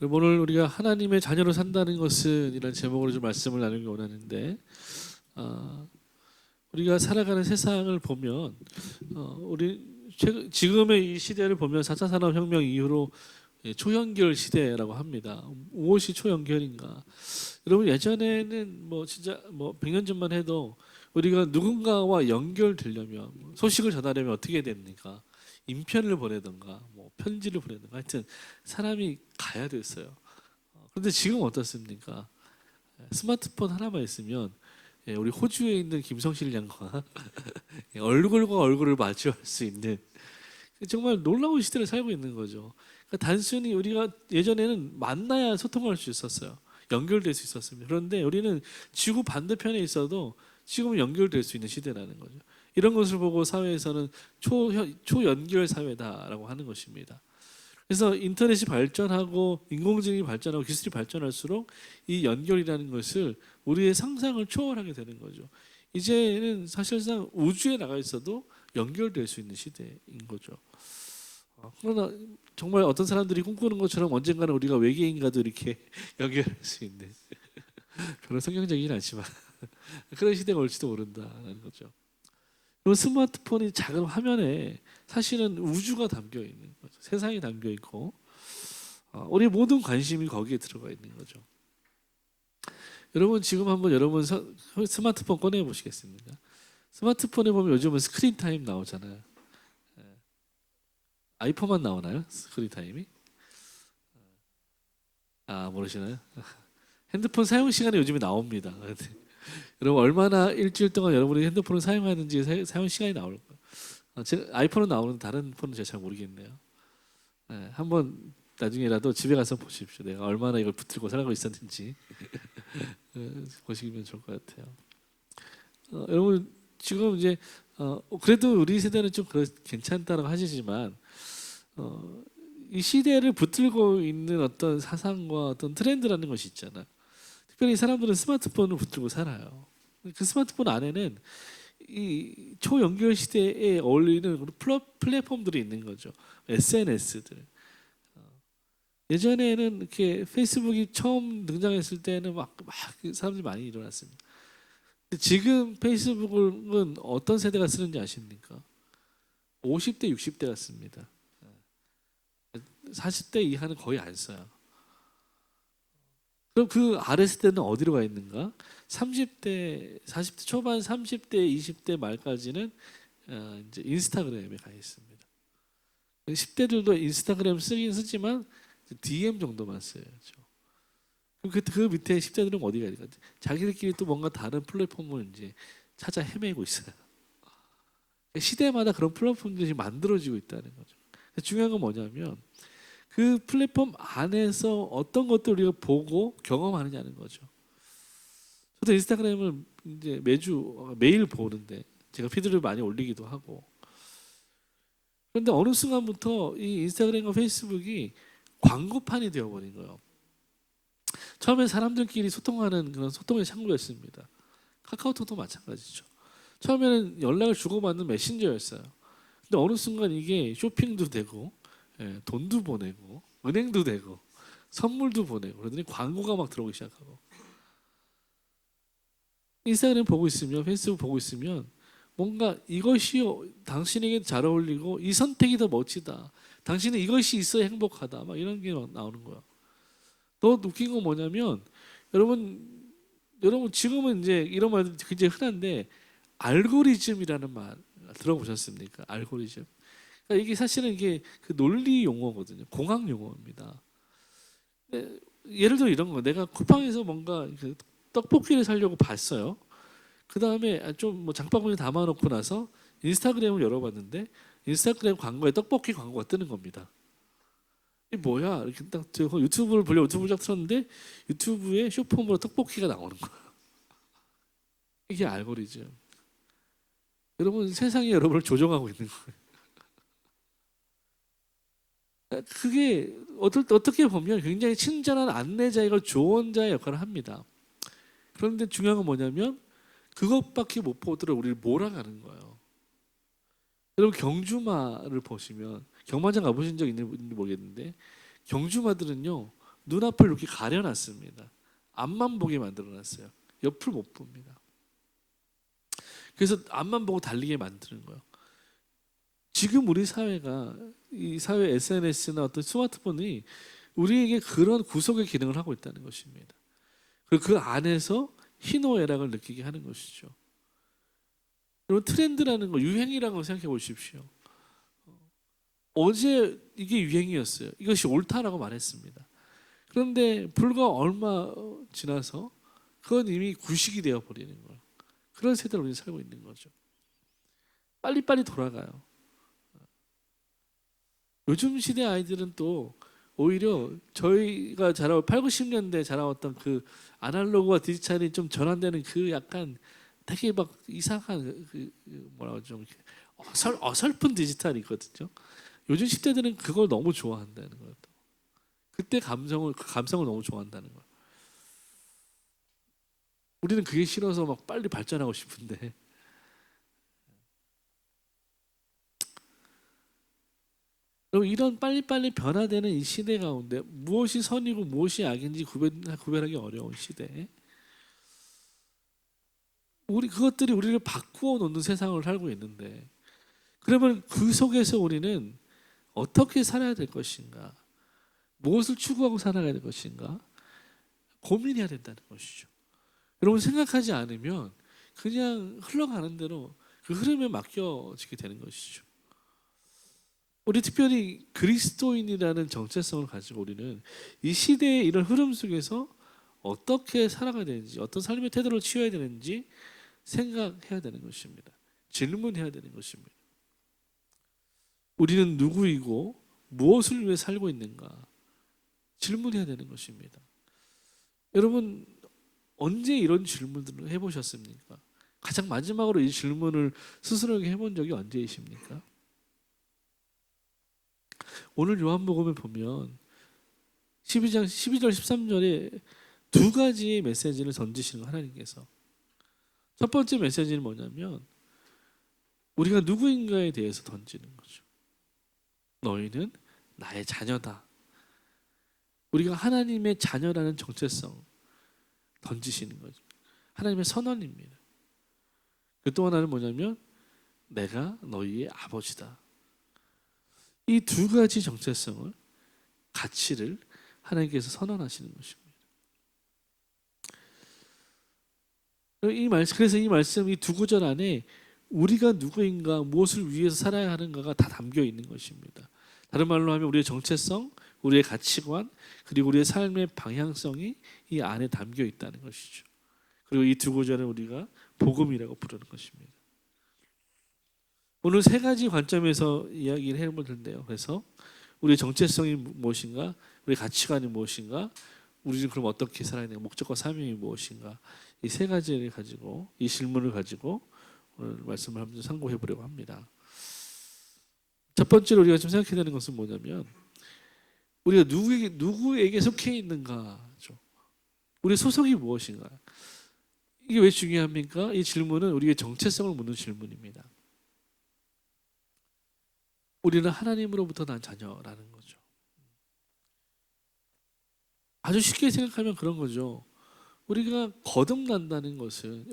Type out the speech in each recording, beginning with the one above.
그럼 오늘 우리가 하나님의 자녀로 산다는 것은 이런 제목으로 좀 말씀을 나누기 원하는데, 아, 우리가 살아가는 세상을 보면 우리 지금의 이 시대를 보면 4차 산업혁명 이후로 초연결 시대라고 합니다. 무엇이 초연결인가? 여러분, 예전에는 뭐 진짜 뭐 100년 전만 해도 우리가 누군가와 연결되려면 소식을 전하려면 어떻게 됩니까? 인편을 보내든가 뭐 편지를 보내든가 하여튼 사람이 가야 됐어요. 그런데 지금 어떻습니까? 스마트폰 하나만 있으면 우리 호주에 있는 김성실 양과 얼굴과 얼굴을 마주할 수 있는 정말 놀라운 시대를 살고 있는 거죠. 그러니까 단순히 우리가 예전에는 만나야 소통할 수 있었어요. 연결될 수 있었습니다. 그런데 우리는 지구 반대편에 있어도 지금은 연결될 수 있는 시대라는 거죠. 이런 것을 보고 사회에서는 초연결 사회다라고 하는 것입니다. 그래서 인터넷이 발전하고 인공지능이 발전하고 기술이 발전할수록 이 연결이라는 것을 우리의 상상을 초월하게 되는 거죠. 이제는 사실상 우주에 나가 있어도 연결될 수 있는 시대인 거죠. 그러나 정말 어떤 사람들이 꿈꾸는 것처럼 언젠가는 우리가 외계인과도 이렇게 연결할 수 있는 별로 성경적이긴 않지만 그런 시대가 올지도 모른다는 거죠. 그리고 스마트폰이 작은 화면에 사실은 우주가 담겨 있는 거죠. 세상이 담겨 있고 우리 모든 관심이 거기에 들어가 있는 거죠. 여러분 지금 한번 여러분 스마트폰 꺼내 보시겠습니까? 스마트폰에 보면 요즘은 스크린 타임 나오잖아요. 아이폰만 나오나요? 스크린 타임이? 모르시나요? 핸드폰 사용 시간이 요즘에 나옵니다. 여러분 얼마나 일주일 동안 여러분이 핸드폰을 사용하는지 사용 시간이 나올 거예요. 제가 아이폰은 나오는데 다른 폰은 제가 잘 모르겠네요. 한번 나중에라도 집에 가서 보십시오. 내가 얼마나 이걸 붙들고 살고 있었는지 보시면 좋을 것 같아요. 여러분 지금 이제 그래도 우리 세대는 좀 괜찮다고 하시지만 이 시대를 붙들고 있는 어떤 사상과 어떤 트렌드라는 것이 있잖아. 특별히 사람들은 스마트폰을 붙들고 살아요. 그 스마트폰 안에는 이 초연결 시대에 어울리는 플랫폼들이 있는 거죠. SNS들. 예전에는 이렇게 페이스북이 처음 등장했을 때는 막 사람들이 많이 일어났습니다. 근데 지금 페이스북은 어떤 세대가 쓰는지 아십니까? 50대, 60대가 씁니다. 40대 이하는 거의 안 써요. 그럼 그 아래 세대는 어디로 가 있는가? 30대, 40대 초반, 30대, 20대 말까지는 이제 인스타그램에 가 있습니다. 10대들도 인스타그램 쓰긴 쓰지만 DM 정도만 써야죠. 그 밑에 10대들은 어디가 있을까? 자기들끼리 또 뭔가 다른 플랫폼을 이제 찾아 헤매고 있어요. 시대마다 그런 플랫폼들이 만들어지고 있다는 거죠. 중요한 건 뭐냐면 그 플랫폼 안에서 어떤 것들 우리가 보고 경험하느냐는 거죠. 저도 인스타그램을 이제 매일 보는데 제가 피드를 많이 올리기도 하고 그런데 어느 순간부터 이 인스타그램과 페이스북이 광고판이 되어버린 거예요. 처음에 사람들끼리 소통하는 그런 소통의 창구였습니다. 카카오톡도 마찬가지죠. 처음에는 연락을 주고받는 메신저였어요. 근데 어느 순간 이게 쇼핑도 되고 돈도 보내고 은행도 되고 선물도 보내고 그러더니 광고가 막 들어오기 시작하고 인스타그램 보고 있으면 페이스북 보고 있으면 뭔가 이것이 당신에게 잘 어울리고 이 선택이 더 멋지다. 당신은 이것이 있어야 행복하다. 막 이런 게 막 나오는 거야. 더 웃긴 건 뭐냐면 여러분 지금은 이제 이런 말들 굉장히 흔한데 알고리즘이라는 말 들어보셨습니까? 알고리즘. 그러니까 이게 사실은 이게 그 논리 용어거든요. 공학 용어입니다. 예를 들어 이런 거 내가 쿠팡에서 뭔가 그 떡볶이를 사려고 봤어요. 그 다음에 좀 뭐 장바구니 담아놓고 나서 인스타그램을 열어봤는데 인스타그램 광고에 떡볶이 광고가 뜨는 겁니다. 이 뭐야? 이렇게 딱 유튜브를 보려 유튜브를 쫙 틀었는데 유튜브에 쇼폼으로 떡볶이가 나오는 거야. 이게 알고리즘. 여러분 세상이 여러분을 조종하고 있는 거예요. 그게 어떻게 보면 굉장히 친절한 안내자이고 조언자의 역할을 합니다. 그런데 중요한 건 뭐냐면 그것밖에 못 보도록 우리를 몰아가는 거예요. 여러분 경주마를 보시면 경마장 가보신 적 있는지 모르겠는데 경주마들은요 눈앞을 이렇게 가려놨습니다. 앞만 보게 만들어놨어요. 옆을 못 봅니다. 그래서 앞만 보고 달리게 만드는 거예요. 지금 우리 사회가 이 사회 SNS나 어떤 스마트폰이 우리에게 그런 구속의 기능을 하고 있다는 것입니다. 그리고 그 안에서 희노애락을 느끼게 하는 것이죠. 여러분 트렌드라는 거, 유행이라는 거 생각해 보십시오. 어제 이게 유행이었어요. 이것이 옳다라고 말했습니다. 그런데 불과 얼마 지나서 그건 이미 구식이 되어 버리는 거예요. 그런 세대를 우리 살고 있는 거죠. 빨리빨리 돌아가요. 요즘 시대 아이들은 또 오히려 저희가 자라온 8, 90년대 자라왔던 그 아날로그와 디지털이 좀 전환되는 그 약간 되게 막 이상한 뭐라고 좀 어설픈 디지털이 있거든요. 요즘 10대들은 그걸 너무 좋아한다는 거예요. 그때 그 감성을 너무 좋아한다는 거예요. 우리는 그게 싫어서 막 빨리 발전하고 싶은데 여러분 이런 빨리빨리 변화되는 이 시대 가운데 무엇이 선이고 무엇이 악인지 구별하기 어려운 시대에 그것들이 우리를 바꾸어 놓는 세상을 살고 있는데 그러면 그 속에서 우리는 어떻게 살아야 될 것인가? 무엇을 추구하고 살아가야 될 것인가? 고민해야 된다는 것이죠. 여러분 생각하지 않으면 그냥 흘러가는 대로 그 흐름에 맡겨지게 되는 것이죠. 우리 특별히 그리스도인이라는 정체성을 가지고 우리는 이 시대의 이런 흐름 속에서 어떻게 살아가야 되는지, 어떤 삶의 태도를 취해야 되는지 생각해야 되는 것입니다. 질문해야 되는 것입니다. 우리는 누구이고 무엇을 위해 살고 있는가? 질문해야 되는 것입니다. 여러분 언제 이런 질문들을 해보셨습니까? 가장 마지막으로 이 질문을 스스로에게 해본 적이 언제이십니까? 오늘 요한복음에 보면 12장 12절 13절에 두 가지의 메시지를 던지시는 하나님께서 첫 번째 메시지는 뭐냐면 우리가 누구인가에 대해서 던지는 거죠. 너희는 나의 자녀다. 우리가 하나님의 자녀라는 정체성 던지시는 거죠. 하나님의 선언입니다. 또 하나는 뭐냐면 내가 너희의 아버지다. 이 두 가지 정체성을 가치를 하나님께서 선언하시는 것입니다. 그래서 이 말씀 이 두 구절 안에 우리가 누구인가 무엇을 위해서 살아야 하는가가 다 담겨 있는 것입니다. 다른 말로 하면 우리의 정체성, 우리의 가치관 그리고 우리의 삶의 방향성이 이 안에 담겨 있다는 것이죠. 그리고 이 두 구절은 우리가 복음이라고 부르는 것입니다. 오늘 세 가지 관점에서 이야기를 해볼 텐데요. 그래서 우리의 정체성이 무엇인가, 우리의 가치관이 무엇인가, 우리는 그럼 어떻게 살아야 되는가, 목적과 사명이 무엇인가, 이 세 가지를 가지고 이 질문을 가지고 오늘 말씀을 한번 상고해 보려고 합니다. 첫 번째로 우리가 좀 생각해야 되는 것은 뭐냐면 우리가 누구에게 속해 있는가죠. 우리의 소속이 무엇인가. 이게 왜 중요합니까? 이 질문은 우리의 정체성을 묻는 질문입니다. 우리는 하나님으로부터 난 자녀라는 거죠. 아주 쉽게 생각하면 그런 거죠. 우리가 거듭난다는 것은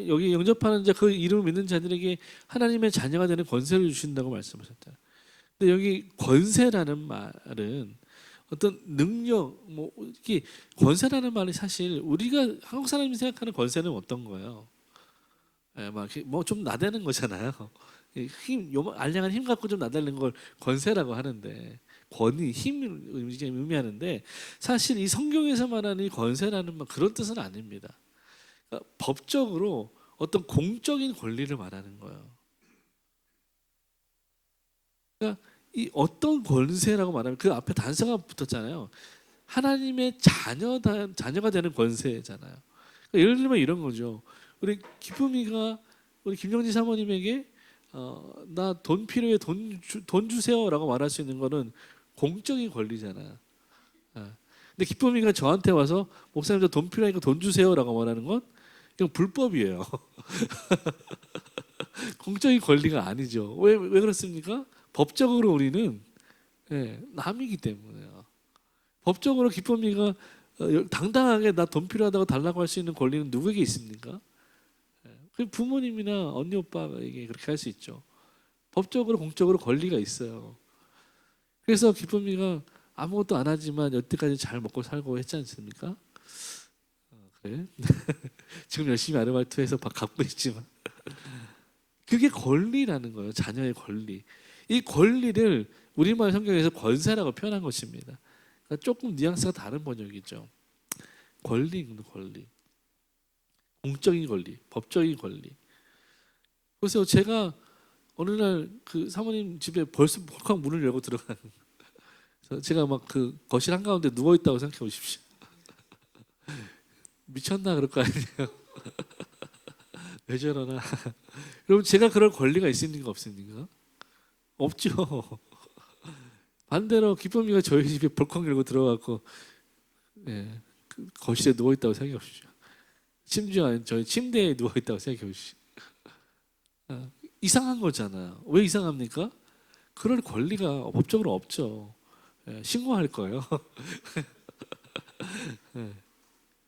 여기 영접하는 자 그 이름을 믿는 자들에게 하나님의 자녀가 되는 권세를 주신다고 말씀하셨잖아요. 근데 여기 권세라는 말은 어떤 능력, 뭐 이게 권세라는 말이 사실 우리가 한국 사람이 생각하는 권세는 어떤 거예요? 뭐 좀 나대는 거잖아요. 알량한 힘 갖고 좀 나대는 걸 권세라고 하는데 권위, 힘을 의미하는데 사실 이 성경에서 말하는 이 권세라는 말 그런 뜻은 아닙니다. 그러니까 법적으로 어떤 공적인 권리를 말하는 거예요. 그러니까 이 어떤 권세라고 말하면 그 앞에 단서가 붙었잖아요. 하나님의 자녀가 되는 권세잖아요. 그러니까 예를 들면 이런 거죠. 우리 기쁨이가 우리 김정지 사모님에게 나 돈 필요해 돈 주세요라고 말할 수 있는 거는 공적인 권리잖아요. 근데 기쁨이가 저한테 와서 목사님 저 돈 필요하니까 돈 주세요라고 말하는 건 이건 불법이에요. 공적인 권리가 아니죠. 왜 그렇습니까? 법적으로 우리는 남이기 때문에요. 법적으로 기쁨이가 당당하게 나 돈 필요하다고 달라고 할 수 있는 권리는 누구에게 있습니까? 그 부모님이나 언니 오빠에게 그렇게 할 수 있죠. 법적으로 공적으로 권리가 있어요. 그래서 기쁨이가 아무것도 안 하지만 여태까지 잘 먹고 살고 했지 않습니까? 그래? 지금 열심히 아르바이트해서 갖고 있지만 그게 권리라는 거예요. 자녀의 권리. 이 권리를 우리말 성경에서 권세라고 표현한 것입니다. 그러니까 조금 뉘앙스가 다른 번역이죠. 권리입니다. 권리. 공적인 권리, 법적인 권리. 그래서 제가 어느 날 그 사모님 집에 벌써 벌컥 문을 열고 들어가는. 그래서 제가 막 그 거실 한 가운데 누워 있다고 생각해 보십시오. 미쳤나 그럴 거 아니에요. 왜 저러나. 여러분 제가 그럴 권리가 있습니까 없습니까? 없죠. 반대로 기쁨이가 저희 집에 벌컥 열고 들어가고 예, 그 거실에 누워 있다고 생각해 보십시오. 심지어 저희 침대에 누워 있다고 생각해 보십시오. 이상한 거잖아요. 왜 이상합니까? 그럴 권리가 법적으로 없죠. 예, 신고할 거예요. 예,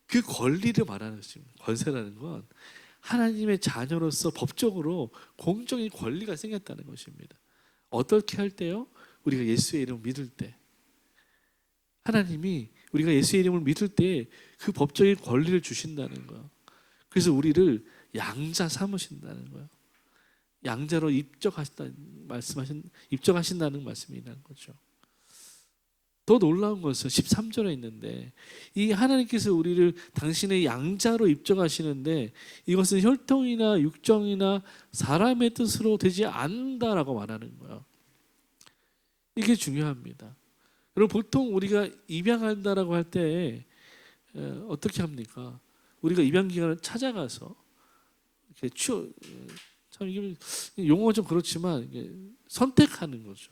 그 권리를 말하는 것입니다. 권세라는 건 하나님의 자녀로서 법적으로 공적인 권리가 생겼다는 것입니다. 어떻게 할 때요? 우리가 예수의 이름을 믿을 때. 하나님이 우리가 예수의 이름을 믿을 때 그 법적인 권리를 주신다는 거예요. 그래서 우리를 양자 삼으신다는 거예요. 양자로 입적하신다는 말씀이라는 거죠. 더 놀라운 것은 13절에 있는데 이 하나님께서 우리를 당신의 양자로 입적하시는데 이것은 혈통이나 육정이나 사람의 뜻으로 되지 않는다라고 말하는 거예요. 이게 중요합니다. 여러분 보통 우리가 입양한다라고 할 때 어떻게 합니까? 우리가 입양 기관을 찾아가서 이렇게 참 이게 용어가 좀 그렇지만 이게 선택하는 거죠.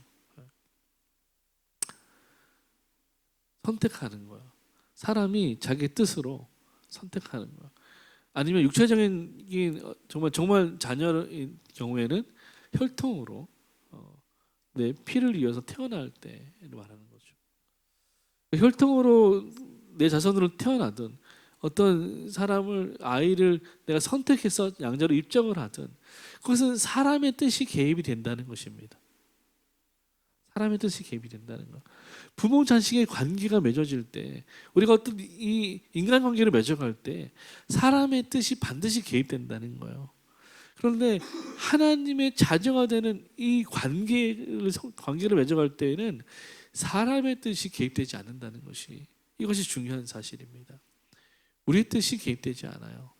선택하는 거야. 사람이 자기 뜻으로 선택하는 거야. 아니면 육체적인 정말 자녀의 경우에는 혈통으로 내 피를 이어서 태어날 때 말하는 거죠. 혈통으로 내 자손으로 태어나든 어떤 아이를 내가 선택해서 양자로 입적을 하든 그것은 사람의 뜻이 개입이 된다는 것입니다. 사람의 뜻이 개입이 된다는 거. 부모 자식의 관계가 맺어질 때 우리가 어떤 이 인간관계를 맺어갈 때 사람의 뜻이 반드시 개입된다는 거예요. 그런데 하나님의 자녀가 되는 이 관계를 맺어갈 때에는 사람의 뜻이 개입되지 않는다는 것이 이것이 중요한 사실입니다. 우리의 뜻이 개입되지 않아요.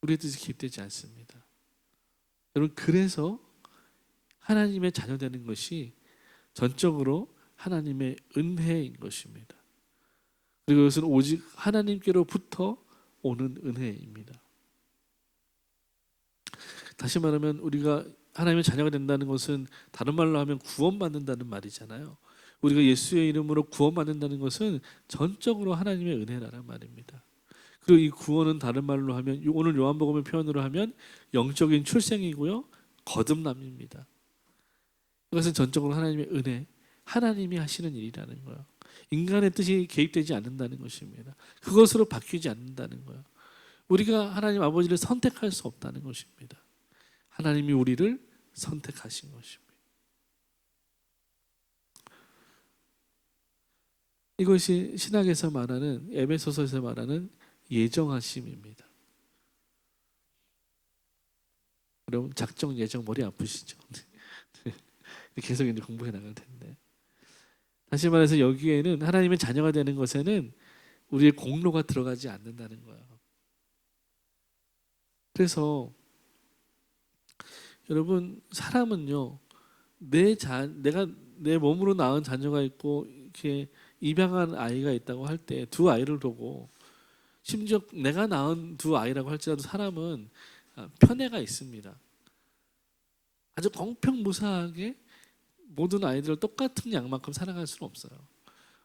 우리의 뜻이 개입되지 않습니다. 여러분 그래서 하나님의 자녀 되는 것이 전적으로 하나님의 은혜인 것입니다. 그리고 이것은 오직 하나님께로부터 오는 은혜입니다. 다시 말하면 우리가 하나님의 자녀가 된다는 것은 다른 말로 하면 구원받는다는 말이잖아요. 우리가 예수의 이름으로 구원받는다는 것은 전적으로 하나님의 은혜라는 말입니다. 그리고 이 구원은 다른 말로 하면 오늘 요한복음의 표현으로 하면 영적인 출생이고요. 거듭남입니다. 이것은 전적으로 하나님의 은혜, 하나님이 하시는 일이라는 거예요. 인간의 뜻이 개입되지 않는다는 것입니다. 그것으로 바뀌지 않는다는 거예요. 우리가 하나님 아버지를 선택할 수 없다는 것입니다. 하나님이 우리를 선택하신 것입니다. 이것이 신학에서 말하는 에베소서에서 말하는 예정하심입니다. 여러분 작정 예정 머리 아프시죠? 계속 이제 공부해 나갈 텐데. 다시 말해서 여기에는 하나님의 자녀가 되는 것에는 우리의 공로가 들어가지 않는다는 거예요. 그래서 여러분 사람은요 내가 내 몸으로 낳은 자녀가 있고 이렇게 입양한 아이가 있다고 할 때 두 아이를 보고 심지어 내가 낳은 두 아이라고 할지라도 사람은 편애가 있습니다. 아주 공평무사하게 모든 아이들을 똑같은 양만큼 사랑할 수는 없어요.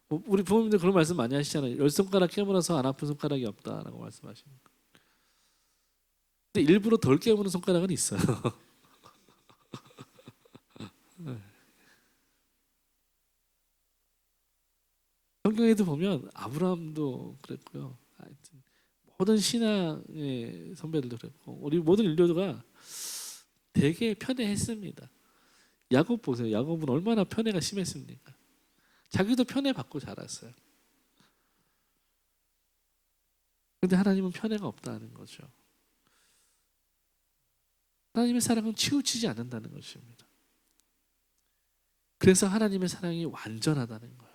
우리 부모님들 그런 말씀 많이 하시잖아요. 10손가락 깨물어서 안 아픈 손가락이 없다라고 말씀하십니다. 근데 일부러 덜 깨무는 손가락은 있어요. 성경에도 보면 아브라함도 그랬고요. 하여튼 모든 신앙의 선배들도 그랬고 우리 모든 인류가 되게 편애했습니다. 야곱 보세요. 야곱은 얼마나 편애가 심했습니까? 자기도 편애받고 자랐어요. 근데 하나님은 편애가 없다는 거죠. 하나님의 사랑은 치우치지 않는다는 것입니다. 그래서 하나님의 사랑이 완전하다는 거예요.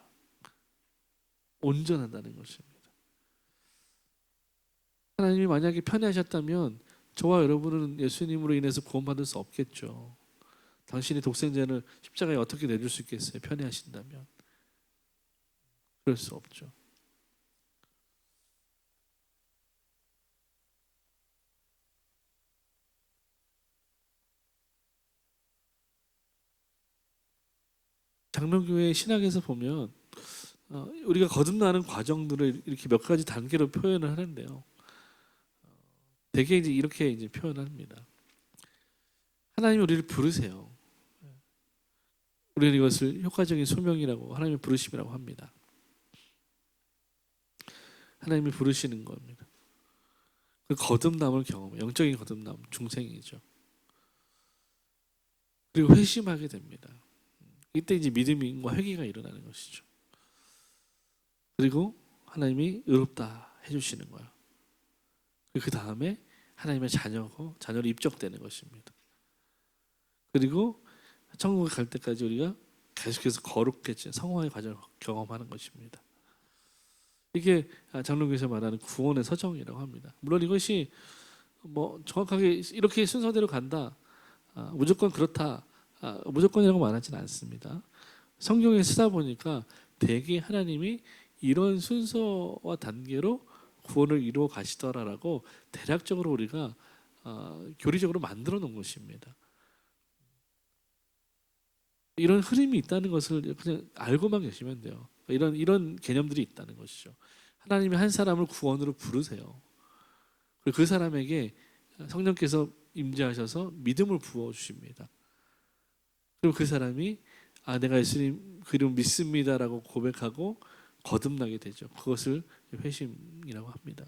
온전하다는 것입니다. 하나님이 만약에 편애하셨다면 저와 여러분은 예수님으로 인해서 구원받을 수 없겠죠. 당신이 독생자를 십자가에 어떻게 내줄 수 있겠어요? 편애하신다면. 그럴 수 없죠. 장로교회 신학에서 보면 우리가 거듭나는 과정들을 이렇게 몇 가지 단계로 표현을 하는데요. 대개 이제 이렇게 이제 표현합니다. 하나님이 우리를 부르세요. 우리는 이것을 효과적인 소명이라고 하나님의 부르심이라고 합니다. 하나님이 부르시는 겁니다. 그 거듭남을 경험해 영적인 거듭남, 중생이죠. 그리고 회심하게 됩니다. 이때 이제 믿음과 회개가 일어나는 것이죠. 그리고 하나님이 의롭다 해주시는 거예요. 그 다음에 하나님의 자녀고 자녀로 입적되는 것입니다. 그리고 천국에 갈 때까지 우리가 계속해서 거룩해진 성화의 과정을 경험하는 것입니다. 이게 장로교에서 말하는 구원의 서정이라고 합니다. 물론 이것이 뭐 정확하게 이렇게 순서대로 간다, 무조건 그렇다, 무조건이라고 말하지는 않습니다. 성경에 쓰다 보니까 대개 하나님이 이런 순서와 단계로 구원을 이루어 가시더라라고 대략적으로 우리가 교리적으로 만들어 놓은 것입니다. 이런 흐름이 있다는 것을 그냥 알고만 계시면 돼요. 이런 개념들이 있다는 것이죠. 하나님이 한 사람을 구원으로 부르세요. 그리고 그 사람에게 성령께서 임재하셔서 믿음을 부어 주십니다. 그리고 그 사람이 내가 예수님 그 이름 믿습니다라고 고백하고 거듭나게 되죠. 그것을 회심이라고 합니다.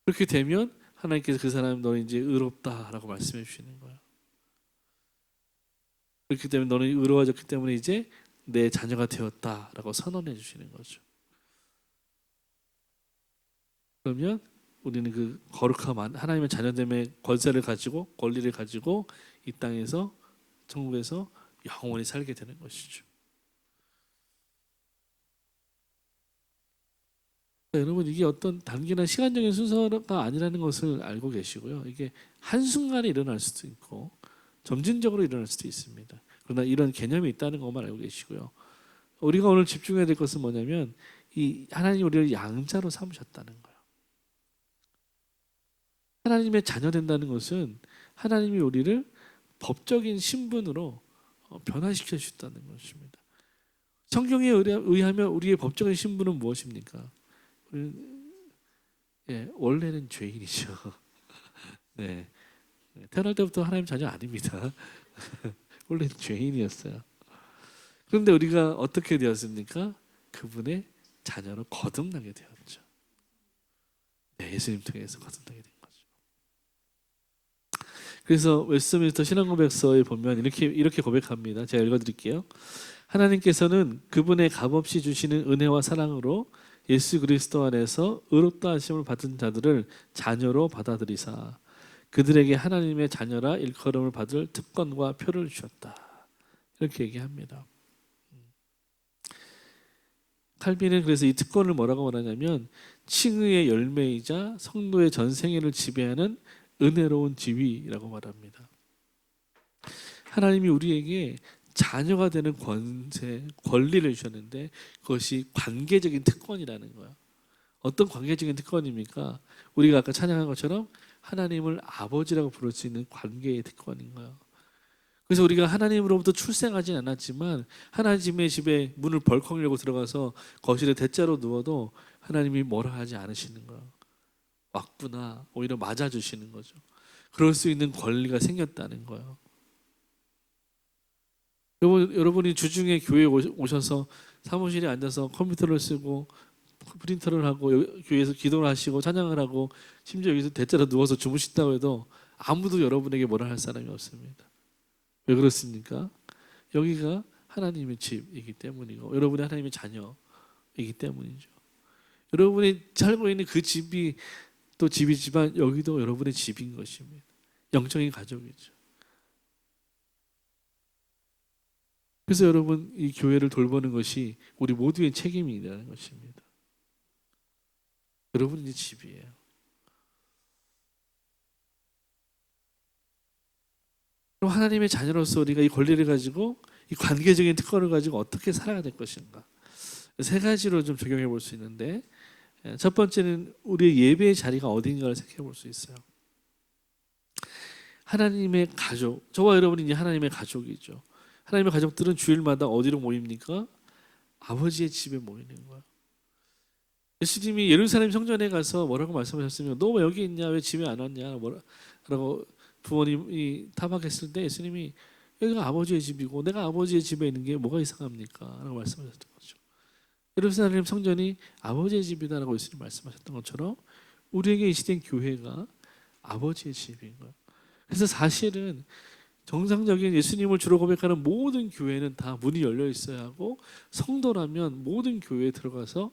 그렇게 되면 하나님께서 그 사람 너는 이제 의롭다라고 말씀해 주시는 거예요. 그렇기 때문에 너는 의로워졌기 때문에 이제 내 자녀가 되었다라고 선언해 주시는 거죠. 그러면 우리는 그 거룩함, 하나님의 자녀됨의 권세를 가지고 권리를 가지고 이 땅에서 천국에서 영원히 살게 되는 것이죠. 여러분 이게 어떤 단기나 시간적인 순서가 아니라는 것을 알고 계시고요. 이게 한순간에 일어날 수도 있고 점진적으로 일어날 수도 있습니다. 그러나 이런 개념이 있다는 것만 알고 계시고요. 우리가 오늘 집중해야 될 것은 뭐냐면 이 하나님 우리를 양자로 삼으셨다는 거예요. 하나님의 자녀 된다는 것은 하나님이 우리를 법적인 신분으로 변화시켜 주셨다는 것입니다. 성경에 의하면 우리의 법적인 신분은 무엇입니까? 원래는 죄인이죠. 네. 태어날 때부터 하나님 자녀 아닙니다. 원래는 죄인이었어요. 그런데 우리가 어떻게 되었습니까? 그분의 자녀로 거듭나게 되었죠. 네, 예수님 통해서 거듭나게 된 거죠. 그래서 웨스트민스터 신앙고백서에 보면 이렇게 고백합니다. 제가 읽어드릴게요. 하나님께서는 그분의 값없이 주시는 은혜와 사랑으로 예수 그리스도 안에서 의롭다 하심을 받은 자들을 자녀로 받아들이사 그들에게 하나님의 자녀라 일컬음을 받을 특권과 표를 주셨다. 이렇게 얘기합니다. 칼빈은 그래서 이 특권을 뭐라고 말하냐면 칭의의 열매이자 성도의 전 생애를 지배하는 은혜로운 지위라고 말합니다. 하나님이 우리에게 자녀가 되는 권리를 주셨는데 그것이 관계적인 특권이라는 거예요. 어떤 관계적인 특권입니까? 우리가 아까 찬양한 것처럼 하나님을 아버지라고 부를 수 있는 관계의 특권인 거예요. 그래서 우리가 하나님으로부터 출생하진 않았지만 하나님의 집에 문을 벌컥 열고 들어가서 거실에 대자로 누워도 하나님이 뭐라 하지 않으시는 거예요. 왔구나 오히려 맞아주시는 거죠. 그럴 수 있는 권리가 생겼다는 거예요. 여러분이 주중에 교회에 오셔서 사무실에 앉아서 컴퓨터를 쓰고 프린터를 하고 교회에서 기도를 하시고 찬양을 하고 심지어 여기서 대자로 누워서 주무신다고 해도 아무도 여러분에게 뭐라 할 사람이 없습니다. 왜 그렇습니까? 여기가 하나님의 집이기 때문이고 여러분이 하나님의 자녀이기 때문이죠. 여러분이 살고 있는 그 집이 또 집이지만 여기도 여러분의 집인 것입니다. 영적인 가족이죠. 그래서 여러분 이 교회를 돌보는 것이 우리 모두의 책임이라는 것입니다. 여러분이 집이에요. 그럼 하나님의 자녀로서 우리가 이 권리를 가지고 이 관계적인 특권을 가지고 어떻게 살아야 될 것인가? 세 가지로 좀 적용해 볼 수 있는데 첫 번째는 우리의 예배의 자리가 어딘가를 생각해 볼 수 있어요. 하나님의 가족, 저와 여러분이 이제 하나님의 가족이죠. 하나님의 가족들은 주일마다 어디로 모입니까? 아버지의 집에 모이는 거예요. 예수님이 예루살렘 성전에 가서 뭐라고 말씀하셨습니까? 너 왜 여기 있냐? 왜 집에 안 왔냐? 뭐라고 부모님이 타박했을 때 예수님이 여기가 아버지의 집이고 내가 아버지의 집에 있는 게 뭐가 이상합니까? 라고 말씀하셨던 거죠. 예루살렘 성전이 아버지의 집이다라고 예수님 말씀하셨던 것처럼 우리에게 이 시대 교회가 아버지의 집인 거예요. 그래서 사실은 정상적인 예수님을 주로 고백하는 모든 교회는 다 문이 열려 있어야 하고 성도라면 모든 교회에 들어가서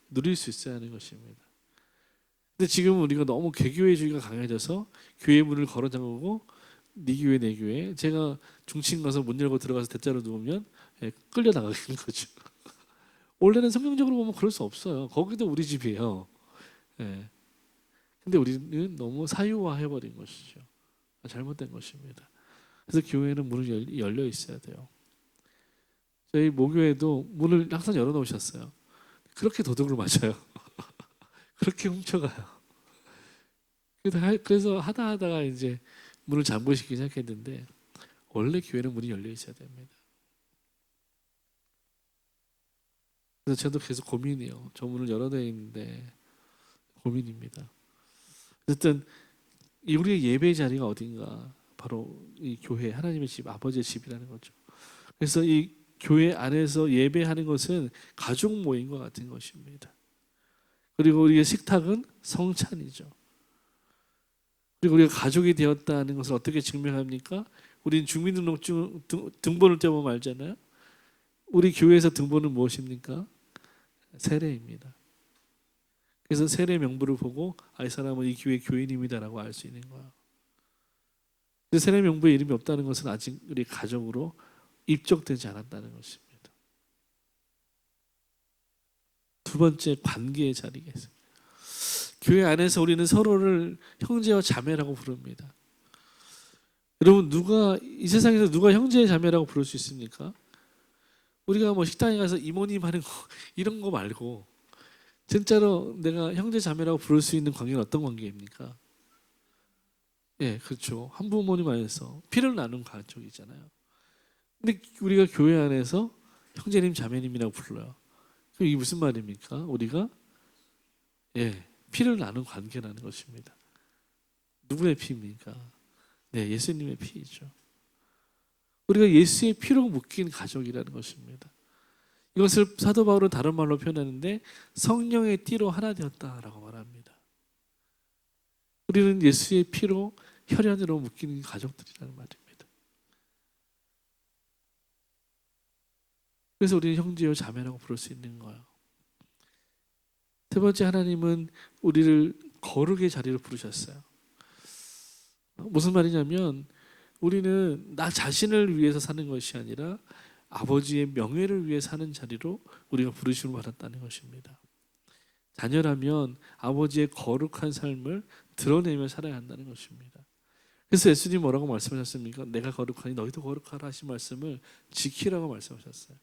누릴 수 있어야 하는 것입니다. 근데 지금 우리가 너무 개교회주의가 강해져서 교회 문을 걸어 잠그고 네 교회 내 교회 제가 중심 가서 문 열고 들어가서 대자로 누우면 끌려 나가는 거죠. 원래는 성경적으로 보면 그럴 수 없어요. 거기도 우리 집이에요. 근데 우리는 너무 사유화해버린 것이죠. 잘못된 것입니다. 그래서 교회는 문을 열려 있어야 돼요. 저희 모교회도 문을 항상 열어놓으셨어요. 그렇게 도둑을 맞아요. 그렇게 훔쳐가요. 그래서 하다가 이제 문을 잠그시기 시작했는데 원래 교회는 문이 열려 있어야 됩니다. 그래서 저도 계속 고민이에요. 저 문을 열어놔야 있는데 고민입니다. 어쨌든 우리의 예배 자리가 어딘가 바로 이 교회 하나님의 집 아버지의 집이라는 거죠. 그래서 이 교회 안에서 예배하는 것은 가족 모임과 같은 것입니다. 그리고 우리의 식탁은 성찬이죠. 그리고 우리가 가족이 되었다는 것을 어떻게 증명합니까? 우리는 주민등록증 등본을 떼보면 알잖아요. 우리 교회에서 등본은 무엇입니까? 세례입니다. 그래서 세례 명부를 보고 이 사람은 이 교회 교인입니다라고 알 수 있는 거예요. 세례 명부에 이름이 없다는 것은 아직 우리 가족으로 입적되지 않았다는 것입니다. 두 번째 관계의 자리가 있습니다. 교회 안에서 우리는 서로를 형제와 자매라고 부릅니다. 여러분 이 세상에서 누가 형제 자매라고 부를 수 있습니까? 우리가 뭐 식당에 가서 이모님 하는 거 이런 거 말고 진짜로 내가 형제 자매라고 부를 수 있는 관계는 어떤 관계입니까? 그렇죠. 한부모님 안에서 피를 나눈 가족이잖아요. 근데 우리가 교회 안에서 형제님 자매님이라고 불러요. 그럼 이게 무슨 말입니까? 우리가 피를 나눈 관계라는 것입니다. 누구의 피입니까? 예수님의 피이죠. 우리가 예수의 피로 묶인 가족이라는 것입니다. 이것을 사도 바울은 다른 말로 표현하는데 성령의 띠로 하나 되었다라고 말합니다. 우리는 예수의 피로 혈연으로 묶인 가족들이라는 말입니다. 그래서 우리는 형제요 자매라고 부를 수 있는 거예요. 세 번째, 하나님은 우리를 거룩의 자리로 부르셨어요. 무슨 말이냐면 우리는 나 자신을 위해서 사는 것이 아니라 아버지의 명예를 위해 사는 자리로 우리가 부르심을 받았다는 것입니다. 자녀라면 아버지의 거룩한 삶을 드러내며 살아야 한다는 것입니다. 그래서 예수님 뭐라고 말씀하셨습니까? 내가 거룩하니 너희도 거룩하라 하신 말씀을 지키라고 말씀하셨어요.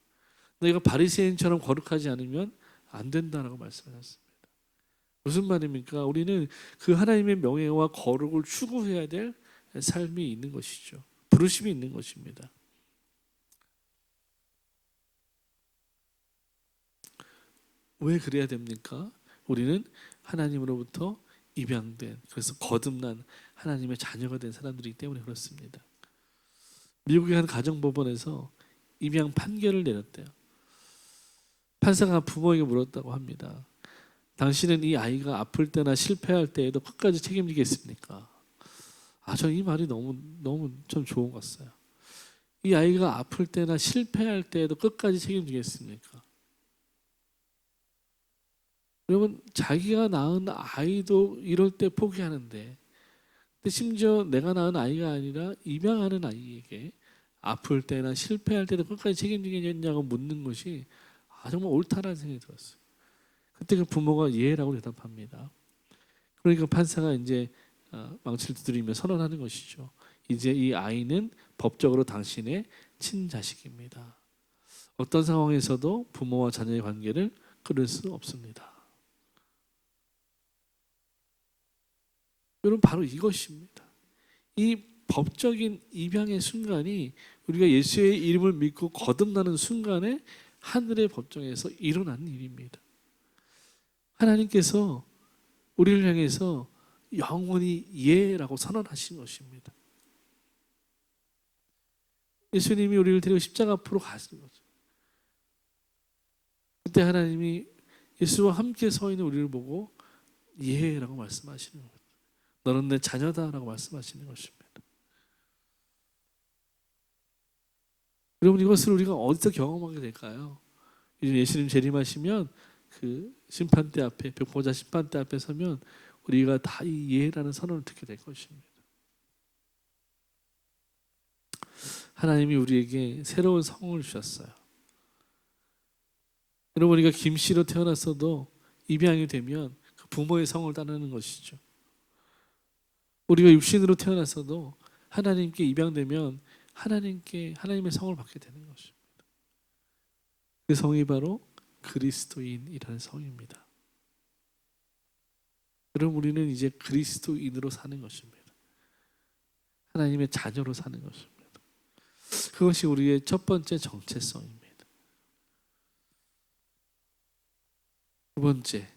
너희가 바리새인처럼 거룩하지 않으면 안 된다라고 말씀하셨습니다. 무슨 말입니까? 우리는 그 하나님의 명예와 거룩을 추구해야 될 삶이 있는 것이죠. 부르심이 있는 것입니다. 왜 그래야 됩니까? 우리는 하나님으로부터 입양된, 그래서 거듭난 하나님의 자녀가 된 사람들이기 때문에 그렇습니다. 미국의 한 가정법원에서 입양 판결을 내렸대요. 판사가 부모에게 물었다고 합니다. 당신은 이 아이가 아플 때나 실패할 때에도 끝까지 책임지겠습니까? 저는 이 말이 너무 참 좋은 것 같아요. 이 아이가 아플 때나 실패할 때에도 끝까지 책임지겠습니까? 여러분, 자기가 낳은 아이도 이럴 때 포기하는데, 근데 심지어 내가 낳은 아이가 아니라 입양하는 아이에게 아플 때나 실패할 때도 끝까지 책임지겠냐고 묻는 것이 정말 옳다라는 생각이 들었어요. 그때 그 부모가 예라고 대답합니다. 그러니까 판사가 이제 망치를 두드리며 선언하는 것이죠. 이제 이 아이는 법적으로 당신의 친자식입니다. 어떤 상황에서도 부모와 자녀의 관계를 끊을 수 없습니다. 여러분, 바로 이것입니다. 이 법적인 입양의 순간이 우리가 예수의 이름을 믿고 거듭나는 순간에 하늘의 법정에서 일어난 일입니다. 하나님께서 우리를 향해서 영원히 예라고 선언하신 것입니다. 예수님이 우리를 데리고 십자가 앞으로 가신 거죠. 그때 하나님이 예수와 함께 서 있는 우리를 보고 예라고 말씀하시는 거예요. 너는 내 자녀다라고 말씀하시는 것입니다. 여러분, 이것을 우리가 어디서 경험하게 될까요? 이제 예수님 재림하시면 그 심판대 앞에, 보좌 심판대 앞에 서면 우리가 다 이 예라는 선언을 듣게 될 것입니다. 하나님이 우리에게 새로운 성을 주셨어요. 여러분, 우리가 김씨로 태어났어도 입양이 되면 그 부모의 성을 따르는 것이죠. 우리가 육신으로 태어났어도 하나님께 입양되면 하나님의 성을 받게 되는 것입니다. 그 성이 바로 그리스도인이라는 성입니다. 그럼 우리는 이제 그리스도인으로 사는 것입니다. 하나님의 자녀로 사는 것입니다. 그것이 우리의 첫 번째 정체성입니다. 두 번째,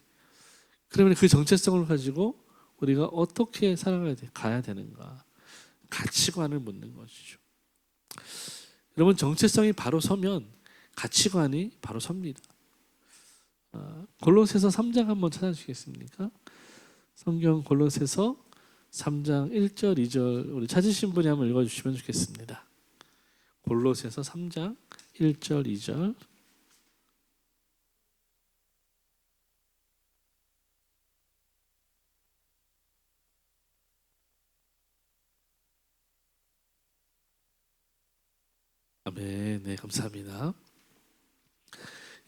그러면 그 정체성을 가지고 우리가 어떻게 살아가야 되는가? 가치관을 묻는 것이죠. 여러분, 정체성이 바로 서면 가치관이 바로 섭니다. 골로새서 3장 한번 찾아주시겠습니까? 성경 골로새서 3장 1절 2절 우리 찾으신 분이 한번 읽어주시면 좋겠습니다. 골로새서 3장 1절 2절. 아멘. 네, 감사합니다.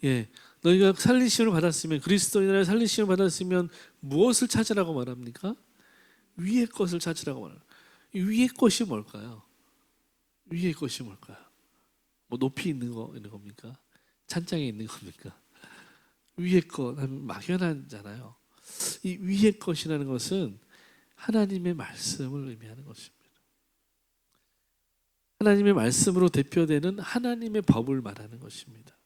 예, 너희가 살리심을 받았으면, 그리스도인의 살리심을 받았으면 무엇을 찾으라고 말합니까? 위의 것을 찾으라고 말합니다. 위의 것이 뭘까요? 위의 것이 뭘까요? 뭐 높이 있는 겁니까? 찬장에 있는 겁니까? 위의 것 하면 막연하잖아요. 이 위의 것이라는 것은 하나님의 말씀을 의미하는 것입니다. 하나님의 말씀으로 대표되는 하나님의 법을 말하는 것입니다.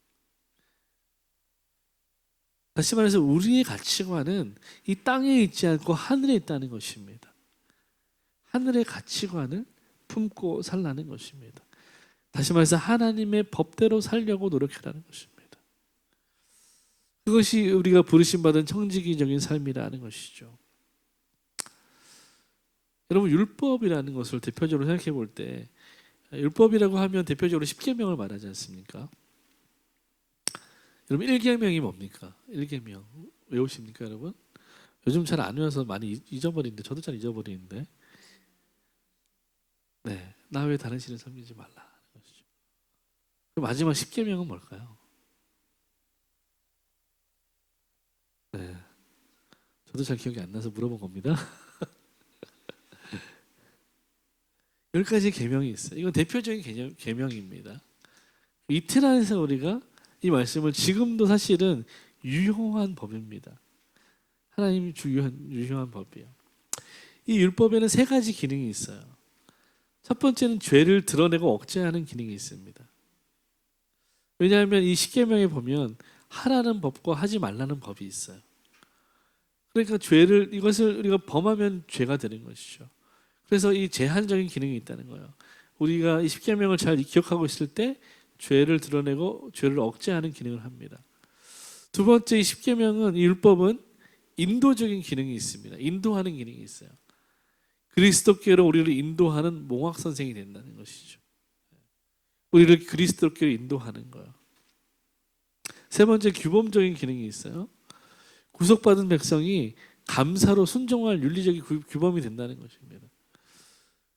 다시 말해서 우리의 가치관은 이 땅에 있지 않고 하늘에 있다는 것입니다. 하늘의 가치관을 품고 살라는 것입니다. 다시 말해서 하나님의 법대로 살려고 노력하라는 것입니다. 그것이 우리가 부르심 받은 청지기적인 삶이라는 것이죠. 여러분, 율법이라는 것을 대표적으로 생각해 볼 때, 율법이라고 하면 대표적으로 10계명을 말하지 않습니까? 여러분, 1계명이 뭡니까? 1계명 외우십니까, 여러분? 요즘 잘 안 외워서 많이 잊어버리는데, 저도 잘 잊어버리는데, 네, 나 외에 다른 신을 섬기지 말라. 마지막 10계명은 뭘까요? 네, 저도 잘 기억이 안 나서 물어본 겁니다. 10가지 계명이 있어요. 이건 대표적인 계명입니다. 이틀 안에서 우리가 이 말씀을, 지금도 사실은 유효한 법입니다. 하나님이 유효한 법이에요. 이 율법에는 3가지 기능이 있어요. 첫 번째는 죄를 드러내고 억제하는 기능이 있습니다. 왜냐하면 이 10계명에 보면 하라는 법과 하지 말라는 법이 있어요. 그러니까 이것을 우리가 범하면 죄가 되는 것이죠. 그래서 이 제한적인 기능이 있다는 거예요. 우리가 이 십계명을 잘 기억하고 있을 때 죄를 드러내고 죄를 억제하는 기능을 합니다. 두 번째, 이 십계명은, 이 율법은 인도적인 기능이 있습니다. 인도하는 기능이 있어요. 그리스도께로 우리를 인도하는 몽학 선생이 된다는 것이죠. 우리를 그리스도께로 인도하는 거예요. 세 번째, 규범적인 기능이 있어요. 구속받은 백성이 감사로 순종할 윤리적인 규범이 된다는 것입니다.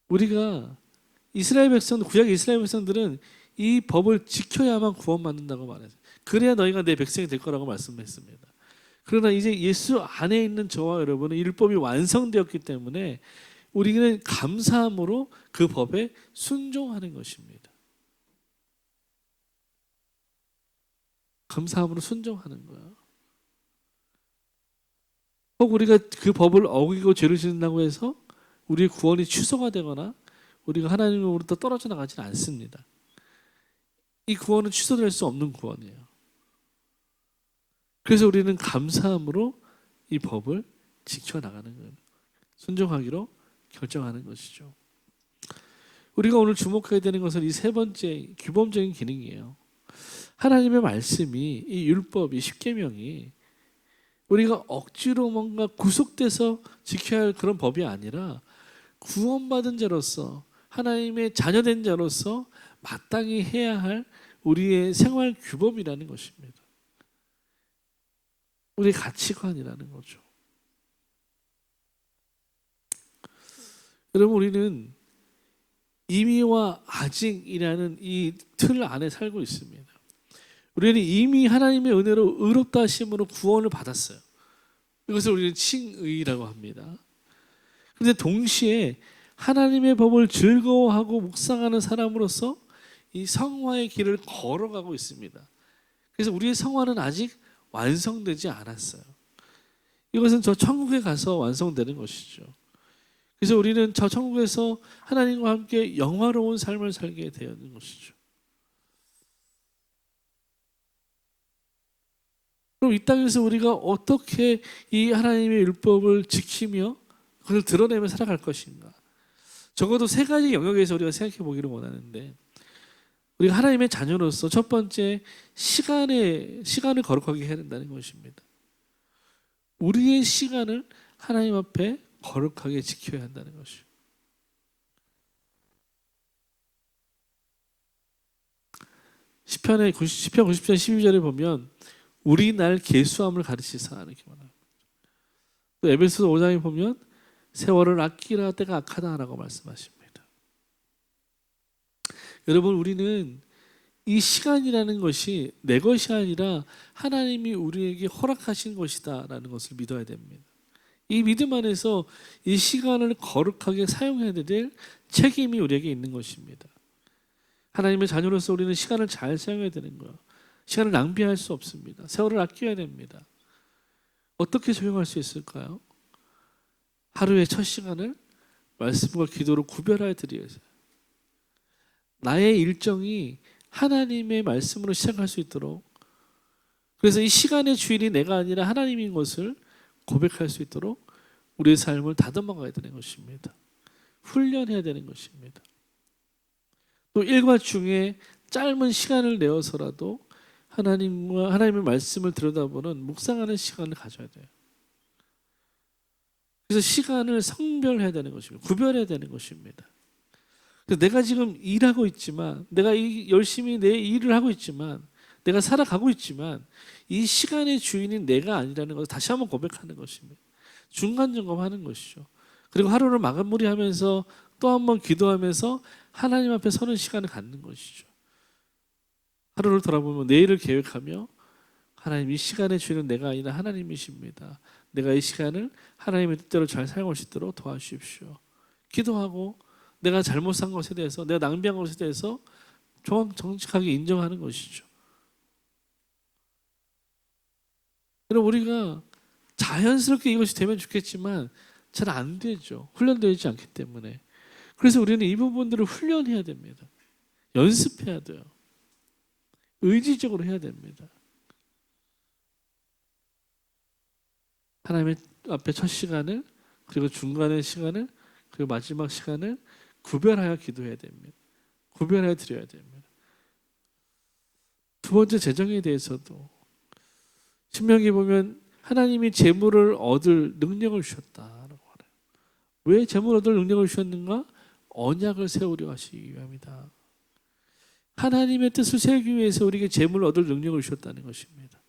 우리가 이스라엘 백성, 구약 이스라엘 백성들은 이 법을 지켜야만 구원받는다고 말했어요. 그래야 너희가 내 백성이 될 거라고 말씀했습니다. 그러나 이제 예수 안에 있는 저와 여러분은 율법이 완성되었기 때문에 우리는 감사함으로 그 법에 순종하는 것입니다. 감사함으로 순종하는 거예요. 혹 우리가 그 법을 어기고 죄를 짓는다고 해서 우리의 구원이 취소가 되거나 우리가 하나님으로부터 떨어져 나가지는 않습니다. 이 구원은 취소될 수 없는 구원이에요. 그래서 우리는 감사함으로 이 법을 지켜나가는 거예요. 순종하기로 결정하는 것이죠. 우리가 오늘 주목해야 되는 것은 이 세 번째 규범적인 기능이에요. 하나님의 말씀이, 이 율법, 이 십계명이 우리가 억지로 뭔가 구속돼서 지켜야 할 그런 법이 아니라 구원받은 자로서, 하나님의 자녀된 자로서 마땅히 해야 할 우리의 생활 규범이라는 것입니다. 우리의 가치관이라는 거죠. 여러분, 우리는 이미와 아직이라는 이 틀 안에 살고 있습니다. 우리는 이미 하나님의 은혜로 의롭다 하심으로 구원을 받았어요. 이것을 우리는 칭의라고 합니다. 그런데 동시에 하나님의 법을 즐거워하고 묵상하는 사람으로서 이 성화의 길을 걸어가고 있습니다. 그래서 우리의 성화는 아직 완성되지 않았어요. 이것은 저 천국에 가서 완성되는 것이죠. 그래서 우리는 저 천국에서 하나님과 함께 영화로운 삶을 살게 되는 것이죠. 그럼 이 땅에서 우리가 어떻게 이 하나님의 율법을 지키며 그걸 드러내며 살아갈 것인가? 적어도 세 가지 영역에서 우리가 생각해 보기를 원하는데, 우리가 하나님의 자녀로서 첫 번째, 시간을 거룩하게 해야 된다는 것입니다. 우리의 시간을 하나님 앞에 거룩하게 지켜야 한다는 것이죠. 시편 90편 12절에 보면 우리 날 계수함을 가르치사 이렇게 말합니다. 또 에베소서 5장에 보면 세월을 아끼라 때가 악하다라고 말씀하십니다. 여러분, 우리는 이 시간이라는 것이 내 것이 아니라 하나님이 우리에게 허락하신 것이다라는 것을 믿어야 됩니다. 이 믿음 안에서 이 시간을 거룩하게 사용해야 될 책임이 우리에게 있는 것입니다. 하나님의 자녀로서 우리는 시간을 잘 사용해야 되는 거예요. 시간을 낭비할 수 없습니다. 세월을 아껴야 됩니다. 어떻게 적용할 수 있을까요? 하루의 첫 시간을 말씀과 기도로 구별하여 드려야 해요. 나의 일정이 하나님의 말씀으로 시작할 수 있도록, 그래서 이 시간의 주인이 내가 아니라 하나님인 것을 고백할 수 있도록 우리의 삶을 다듬어 가야 되는 것입니다. 훈련해야 되는 것입니다. 또 일과 중에 짧은 시간을 내어서라도 하나님의 말씀을 들여다보는 묵상하는 시간을 가져야 돼요. 그래서 시간을 성별해야 되는 것입니다. 구별해야 되는 것입니다. 그래서 내가 지금 일하고 있지만, 내가 열심히 내 일을 하고 있지만, 내가 살아가고 있지만 이 시간의 주인인 내가 아니라는 것을 다시 한번 고백하는 것입니다. 중간 점검하는 것이죠. 그리고 하루를 마무리하면서 또 한번 기도하면서 하나님 앞에 서는 시간을 갖는 것이죠. 하루를 돌아보면 내일을 계획하며, 하나님, 이 시간의 주인은 내가 아니라 하나님이십니다. 내가 이 시간을 하나님의 뜻대로 잘 사용할 수 있도록 도와주십시오. 기도하고 내가 잘못 산 것에 대해서, 내가 낭비한 것에 대해서 정직하게 인정하는 것이죠. 그럼 우리가 자연스럽게 이것이 되면 좋겠지만 잘 안 되죠. 훈련되지 않기 때문에. 그래서 우리는 이 부분들을 훈련해야 됩니다. 연습해야 돼요. 의지적으로 해야 됩니다. 하나님 앞에 첫 시간을, 그리고 중간의 시간을, 그리고 마지막 시간을 구별하여 기도해야 됩니다. 구별해 드려야 됩니다. 두 번째 재정에 대해서도 신명기 보면 하나님이 재물을 얻을 능력을 주셨다라고 말해요. 왜 재물을 얻을 능력을 주셨는가? 언약을 세우려 하시기 위함이다. 하나님의 뜻을 세우기 위해서 우리에게 재물을 얻을 능력을 주셨다는 것입니다.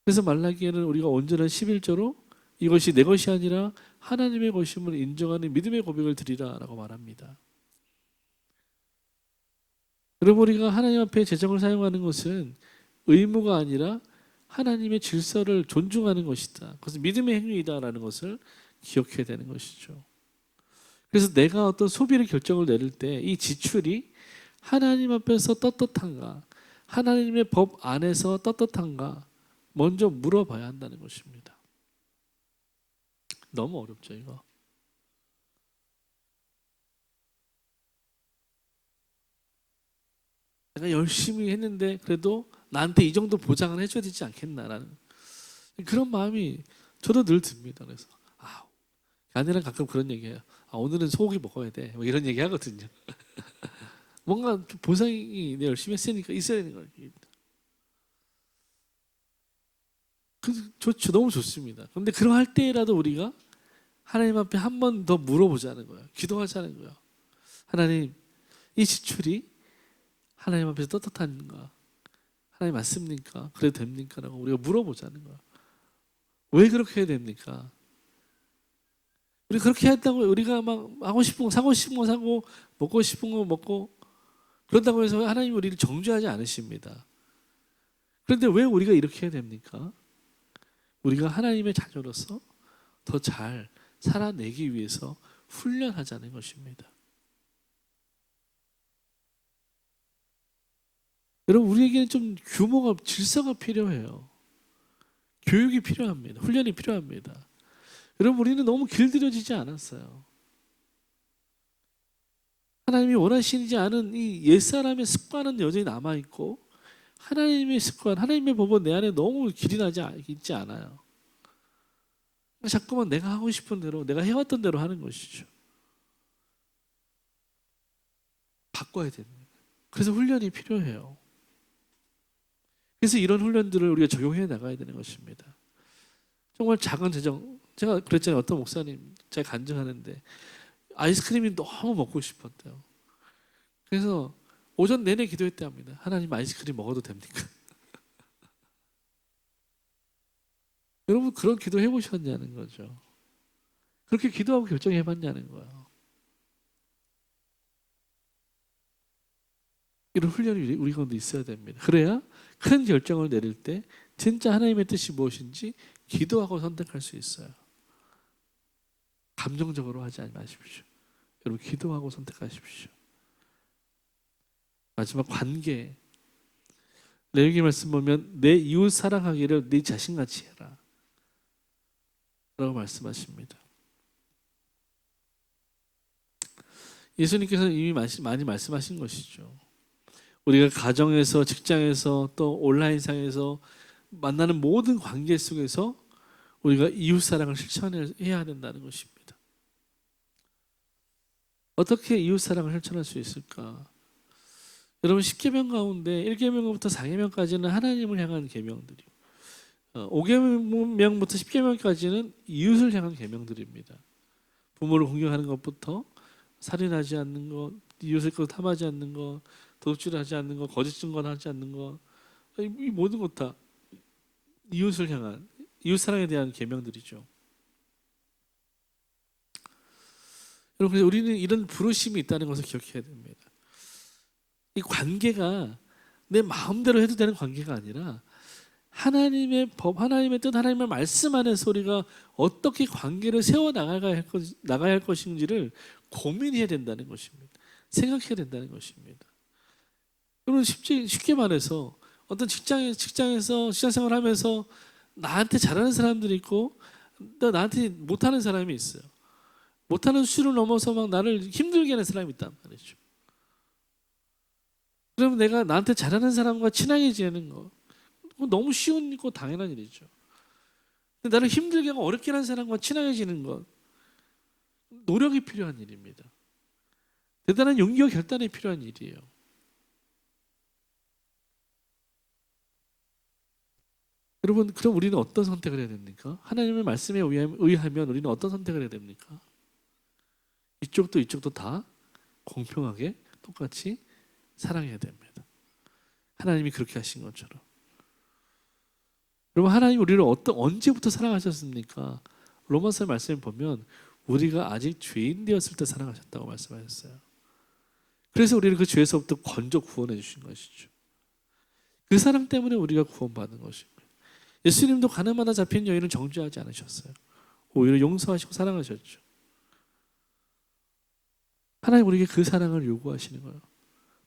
그래서 말라기에는 우리가 온전한 11조로 이것이 내 것이 아니라 하나님의 것임을 인정하는 믿음의 고백을 드리라라고 말합니다. 여러분, 우리가 하나님 앞에 재정을 사용하는 것은 의무가 아니라 하나님의 질서를 존중하는 것이다. 그것은 믿음의 행위이다라는 것을 기억해야 되는 것이죠. 그래서 내가 어떤 소비를 결정을 내릴 때 이 지출이 하나님 앞에서 떳떳한가, 하나님의 법 안에서 떳떳한가 먼저 물어봐야 한다는 것입니다. 너무 어렵죠, 이거. 내가 열심히 했는데 그래도 나한테 이 정도 보장을 해줘야 되지 않겠나라는 그런 마음이 저도 늘 듭니다. 그래서 아내랑 가끔 그런 얘기해요. 오늘은 소고기 먹어야 돼. 뭐 이런 얘기 하거든요. 뭔가 좀 보상이 내가 열심히 했으니까 있어야 되는 거예요. 좋죠. 너무 좋습니다. 그런데 그러할 때라도 우리가 하나님 앞에 한 번 더 물어보자는 거예요. 기도하자는 거예요. 하나님, 이 지출이 하나님 앞에서 떳떳한가? 하나님 맞습니까? 그래도 됩니까? 라고 우리가 물어보자는 거예요. 왜 그렇게 해야 됩니까? 우리 그렇게 했다고 우리가 막 하고 싶은 거 사고 싶은 거 사고 먹고 싶은 거 먹고 그런다고 해서 하나님 우리를 정죄하지 않으십니다. 그런데 왜 우리가 이렇게 해야 됩니까? 우리가 하나님의 자녀로서 더 잘 살아내기 위해서 훈련하자는 것입니다. 여러분, 우리에게는 좀 규모가 질서가 필요해요. 교육이 필요합니다. 훈련이 필요합니다. 여러분, 우리는 너무 길들여지지 않았어요. 하나님이 원하시지 않은 이 옛사람의 습관은 여전히 남아있고 하나님의 습관, 하나님의 법은 내 안에 너무 길이 나지 있지 않아요. 자꾸만 내가 하고 싶은 대로, 내가 해왔던 대로 하는 것이죠. 바꿔야 됩니다. 그래서 훈련이 필요해요. 그래서 이런 훈련들을 우리가 적용해 나가야 되는 것입니다. 정말 작은 재정, 제가 그랬잖아요. 어떤 목사님 제가 간증하는데 아이스크림이 너무 먹고 싶었대요. 그래서 오전 내내 기도했대 합니다. 하나님, 아이스크림 먹어도 됩니까? 여러분, 그런 기도 해보셨냐는 거죠. 그렇게 기도하고 결정해봤냐는 거예요. 이런 훈련이 우리 가운데 있어야 됩니다. 그래야 큰 결정을 내릴 때 진짜 하나님의 뜻이 무엇인지 기도하고 선택할 수 있어요. 감정적으로 하지 마십시오. 여러분, 기도하고 선택하십시오. 마지막 관계. 레위기 말씀 보면 내 이웃 사랑하기를 네 자신같이 해라 라고 말씀하십니다. 예수님께서는 이미 많이 말씀하신 것이죠. 우리가 가정에서, 직장에서, 또 온라인상에서 만나는 모든 관계 속에서 우리가 이웃사랑을 실천해야 된다는 것입니다. 어떻게 이웃사랑을 실천할 수 있을까? 여러분, 10계명 가운데 1계명부터 4계명까지는 하나님을 향한 계명들이요. 5계명부터 10계명까지는 이웃을 향한 계명들입니다. 부모를 공경하는 것부터 살인하지 않는 것, 이웃을 것 탐하지 않는 것, 도둑질하지 않는 것, 거짓 증거하지 않는 것, 이 모든 것 다 이웃을 향한, 이웃 사랑에 대한 계명들이죠. 여러분, 그래서 우리는 이런 부르심이 있다는 것을 기억해야 됩니다. 이 관계가 내 마음대로 해도 되는 관계가 아니라 하나님의 법, 하나님의 뜻, 하나님의 말씀 안에서 우리가 어떻게 관계를 세워 나가야 할 것인지를 고민해야 된다는 것입니다. 생각해야 된다는 것입니다. 여러분, 쉽게 말해서 어떤 직장에서 직장 생활하면서 나한테 잘하는 사람들이 있고 또 나한테 못하는 사람이 있어요. 못하는 수를 넘어서 막 나를 힘들게 하는 사람이 있단 말이죠. 그러면 내가 나한테 잘하는 사람과 친하게 지내는 거 너무 쉬운 거 당연한 일이죠. 근데 나를 힘들게 하고 어렵게 하는 사람과 친하게 지내는 것 노력이 필요한 일입니다. 대단한 용기와 결단이 필요한 일이에요. 여러분, 그럼 우리는 어떤 선택을 해야 됩니까? 하나님의 말씀에 의하면 우리는 어떤 선택을 해야 됩니까? 이쪽도 이쪽도 다 공평하게 똑같이 사랑해야 됩니다. 하나님이 그렇게 하신 것처럼. 여러분, 하나님 우리를 언제부터 사랑하셨습니까? 로마서 말씀을 보면 우리가 아직 죄인 되었을 때 사랑하셨다고 말씀하셨어요. 그래서 우리를 그 죄에서부터 건져 구원해 주신 것이죠. 그 사랑 때문에 우리가 구원받는 것입니다. 예수님도 가늠하다 잡힌 여인을 정죄하지 않으셨어요. 오히려 용서하시고 사랑하셨죠. 하나님 우리에게 그 사랑을 요구하시는 거예요.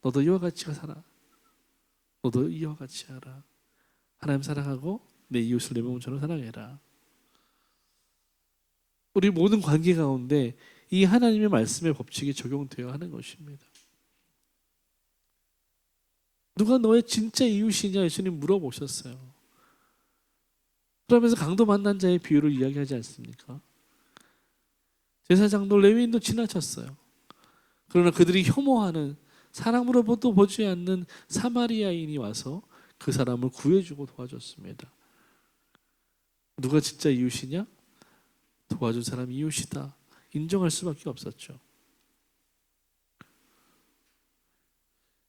너도 이와 같이 살아. 너도 이와 같이 하라. 하나님 사랑하고 내 이웃을 내 몸처럼 사랑해라. 우리 모든 관계 가운데 이 하나님의 말씀의 법칙이 적용되어야 하는 것입니다. 누가 너의 진짜 이웃이냐 예수님 물어보셨어요. 그러면서 강도 만난 자의 비유를 이야기하지 않습니까? 제사장도 레위인도 지나쳤어요. 그러나 그들이 혐오하는 사람으로부터 보지 않는 사마리아인이 와서 그 사람을 구해주고 도와줬습니다. 누가 진짜 이웃이냐? 도와준 사람이 이웃이다. 인정할 수밖에 없었죠.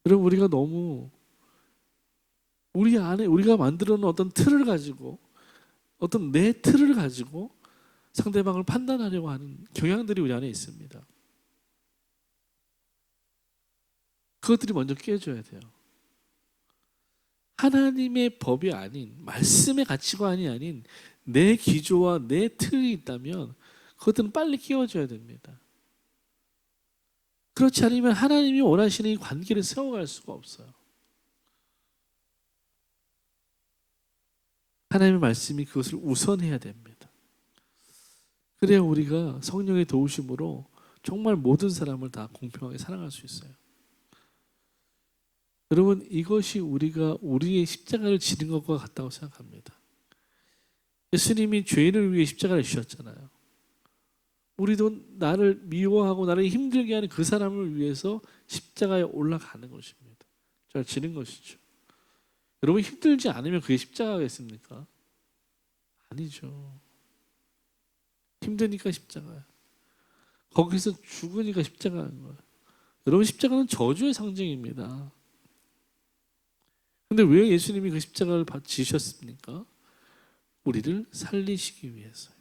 여러분, 우리가 너무 우리 안에 우리가 만들어 놓은 어떤 틀을 가지고 어떤 내 틀을 가지고 상대방을 판단하려고 하는 경향들이 우리 안에 있습니다. 그것들이 먼저 깨져야 돼요. 하나님의 법이 아닌 말씀의 가치관이 아닌 내 기조와 내 틀이 있다면 그것들은 빨리 깨어져야 됩니다. 그렇지 않으면 하나님이 원하시는 이 관계를 세워갈 수가 없어요. 하나님의 말씀이 그것을 우선해야 됩니다. 그래야 우리가 성령의 도우심으로 정말 모든 사람을 다 공평하게 사랑할 수 있어요. 여러분, 이것이 우리가 우리의 십자가를 지는 것과 같다고 생각합니다. 예수님이 죄인을 위해 십자가를 지셨잖아요. 우리도 나를 미워하고 나를 힘들게 하는 그 사람을 위해서 십자가에 올라가는 것입니다. 잘 지는 것이죠. 여러분, 힘들지 않으면 그게 십자가겠습니까? 아니죠. 힘드니까 십자가야. 거기서 죽으니까 십자가인 거예요. 여러분, 십자가는 저주의 상징입니다. 근데 왜 예수님이 그 십자가를 지셨습니까? 우리를 살리시기 위해서죠.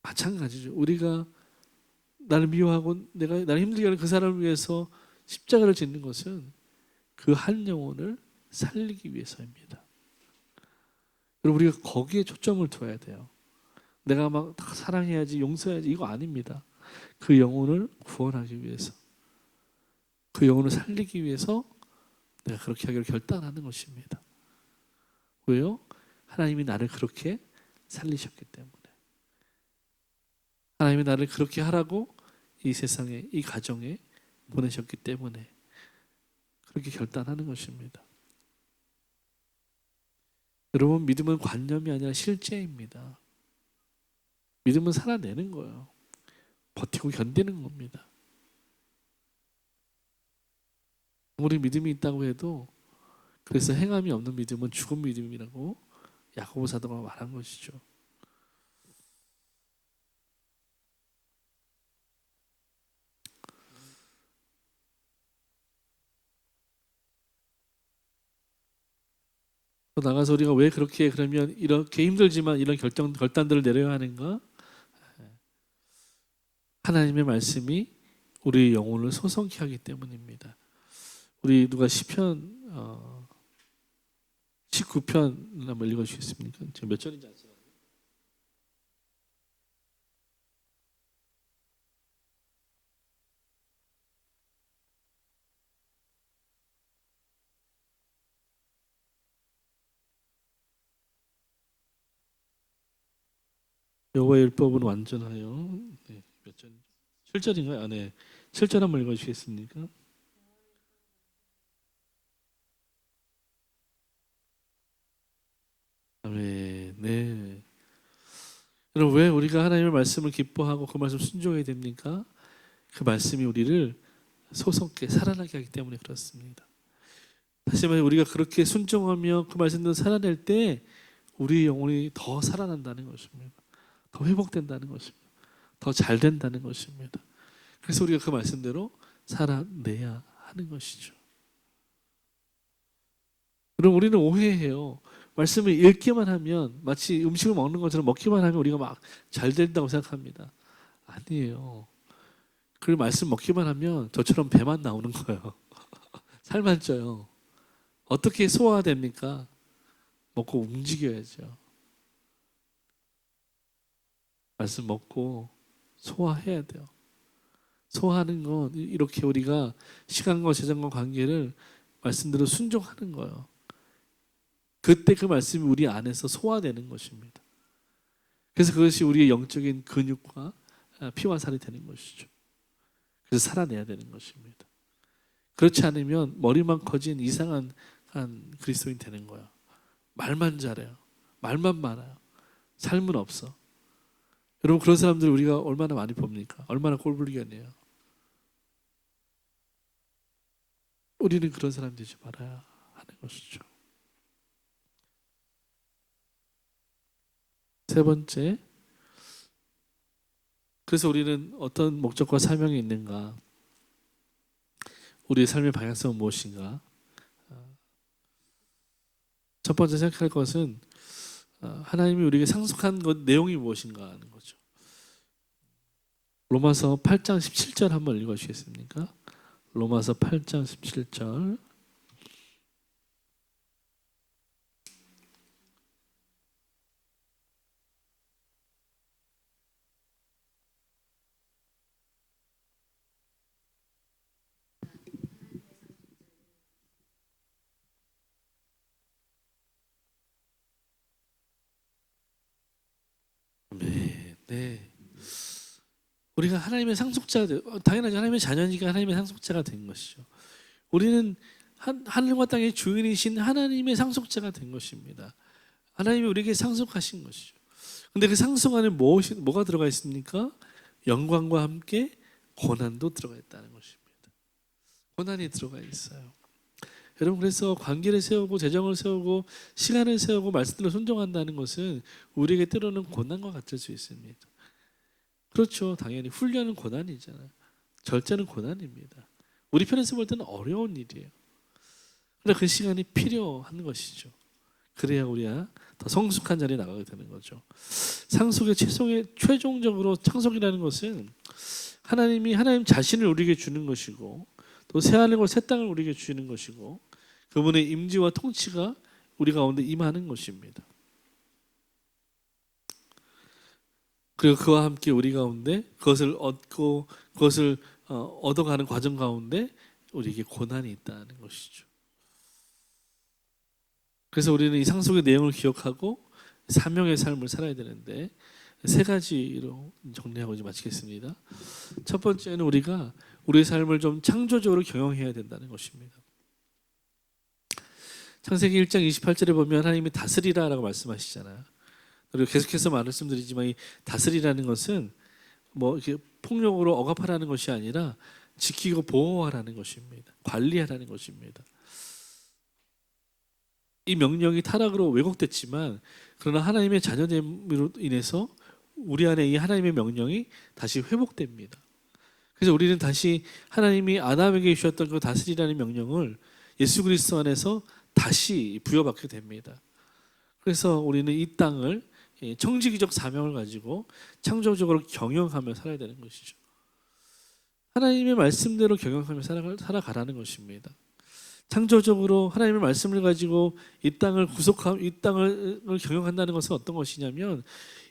마찬가지죠. 우리가 나를 미워하고 내가 나를 힘들게 하는 그 사람을 위해서 십자가를 짓는 것은 그 한 영혼을 살리기 위해서입니다. 여러분, 우리가 거기에 초점을 둬야 돼요. 내가 막 사랑해야지, 용서해야지, 이거 아닙니다. 그 영혼을 구원하기 위해서, 그 영혼을 살리기 위해서 내가 그렇게 하기로 결단하는 것입니다. 왜요? 하나님이 나를 그렇게 살리셨기 때문에. 하나님이 나를 그렇게 하라고 이 세상에, 이 가정에 보내셨기 때문에 그렇게 결단하는 것입니다. 여러분, 믿음은 관념이 아니라 실제입니다. 믿음은 살아내는 거예요. 버티고 견디는 겁니다. 아무리 믿음이 있다고 해도 그래서 행함이 없는 믿음은 죽은 믿음이라고 야고보 사도가 말한 것이죠. 또 나가서 우리가 왜 그렇게 그러면 이렇게 힘들지만 이런 결단들을 내려야 하는가? 하나님의 말씀이 우리의 영혼을 소성케 하기 때문입니다. 우리 누가 시편 19편 한번 읽어주시겠습니까? 제가 몇 절인지 안 써요. 여호와의 율법은 완전하여. 네, 몇 절인지? 7절인가요? 아, 네. 7절 한번 읽어주시겠습니까? 아멘. 네. 여러분, 왜 우리가 하나님의 말씀을 기뻐하고 그 말씀 순종해야 됩니까? 그 말씀이 우리를 소성케 살아나게 하기 때문에 그렇습니다. 다시 말해 우리가 그렇게 순종하며 그 말씀대로 살아낼 때 우리 영혼이 더 살아난다는 것입니다. 더 회복된다는 것입니다. 더 잘 된다는 것입니다. 그래서 우리가 그 말씀대로 살아내야 하는 것이죠. 그럼 우리는 오해해요. 말씀을 읽기만 하면 마치 음식을 먹는 것처럼 먹기만 하면 우리가 막 잘 된다고 생각합니다. 아니에요. 그 말씀 먹기만 하면 저처럼 배만 나오는 거예요. 살만 쪄요. 어떻게 소화됩니까? 먹고 움직여야죠. 말씀 먹고 소화해야 돼요. 소화하는 건 이렇게 우리가 시간과 재정과 관계를 말씀대로 순종하는 거예요. 그때 그 말씀이 우리 안에서 소화되는 것입니다. 그래서 그것이 우리의 영적인 근육과 피와 살이 되는 것이죠. 그래서 살아내야 되는 것입니다. 그렇지 않으면 머리만 커진 이상한 그리스도인 되는 거야. 말만 잘해요. 말만 많아요. 삶은 없어. 여러분 그런 사람들 우리가 얼마나 많이 봅니까? 얼마나 꼴불견이에요. 우리는 그런 사람 되지 말아야 하는 것이죠. 세 번째, 그래서 우리는 어떤 목적과 사명이 있는가? 우리의 삶의 방향성은 무엇인가? 첫 번째 생각할 것은 하나님이 우리에게 상속한 것 내용이 무엇인가 하는 거죠. 로마서 8장 17절 한번 읽어주시겠습니까? 로마서 8장 17절. 네. 우리가 하나님의 상속자가 당연하죠. 하나님의 자녀니까 하나님의 상속자가 된 것이죠. 우리는 하늘과 땅의 주인이신 하나님의 상속자가 된 것입니다. 하나님이 우리에게 상속하신 것이죠. 근데 그 상속 안에 뭐가 들어가 있습니까? 영광과 함께 고난도 들어가 있다는 것입니다. 고난이 들어가 있어요. 여러분 그래서 관계를 세우고 재정을 세우고 시간을 세우고 말씀대로 순종한다는 것은 우리에게 때로는 고난과 같을 수 있습니다. 그렇죠. 당연히 훈련은 고난이잖아요. 절제는 고난입니다. 우리 편에서 볼 때는 어려운 일이에요. 그러나 그 시간이 필요한 것이죠. 그래야 우리가 더 성숙한 자리에 나가게 되는 거죠. 상속의 최종적으로 상속이라는 것은 하나님 자신을 우리에게 주는 것이고 또 새하늘과 새 땅을 우리에게 주는 것이고 그분의 임재와 통치가 우리 가운데 임하는 것입니다. 그리고 그와 함께 우리 가운데 그것을 얻고 그것을 얻어가는 과정 가운데 우리에게 고난이 있다는 것이죠. 그래서 우리는 이 상속의 내용을 기억하고 사명의 삶을 살아야 되는데 세 가지로 정리하고 이제 마치겠습니다. 첫 번째는 우리가 우리의 삶을 좀 창조적으로 경영해야 된다는 것입니다. 창세기 1장 28절에 보면 하나님이 다스리라라고 말씀하시잖아요. 그리고 계속해서 말씀드리지만 이 다스리라는 것은 뭐 이렇게 폭력으로 억압하라는 것이 아니라 지키고 보호하라는 것입니다. 관리하라는 것입니다. 이 명령이 타락으로 왜곡됐지만 그러나 하나님의 자녀됨으로 인해서 우리 안에 이 하나님의 명령이 다시 회복됩니다. 그래서 우리는 다시 하나님이 아담에게 주셨던 그 다스리라는 명령을 예수 그리스도 안에서 다시 부여받게 됩니다. 그래서 우리는 이 땅을 청지기적 사명을 가지고 창조적으로 경영하며 살아야 되는 것이죠. 하나님의 말씀대로 경영하며 살아가라는 것입니다. 창조적으로 하나님의 말씀을 가지고 이 땅을 경영한다는 것은 어떤 것이냐면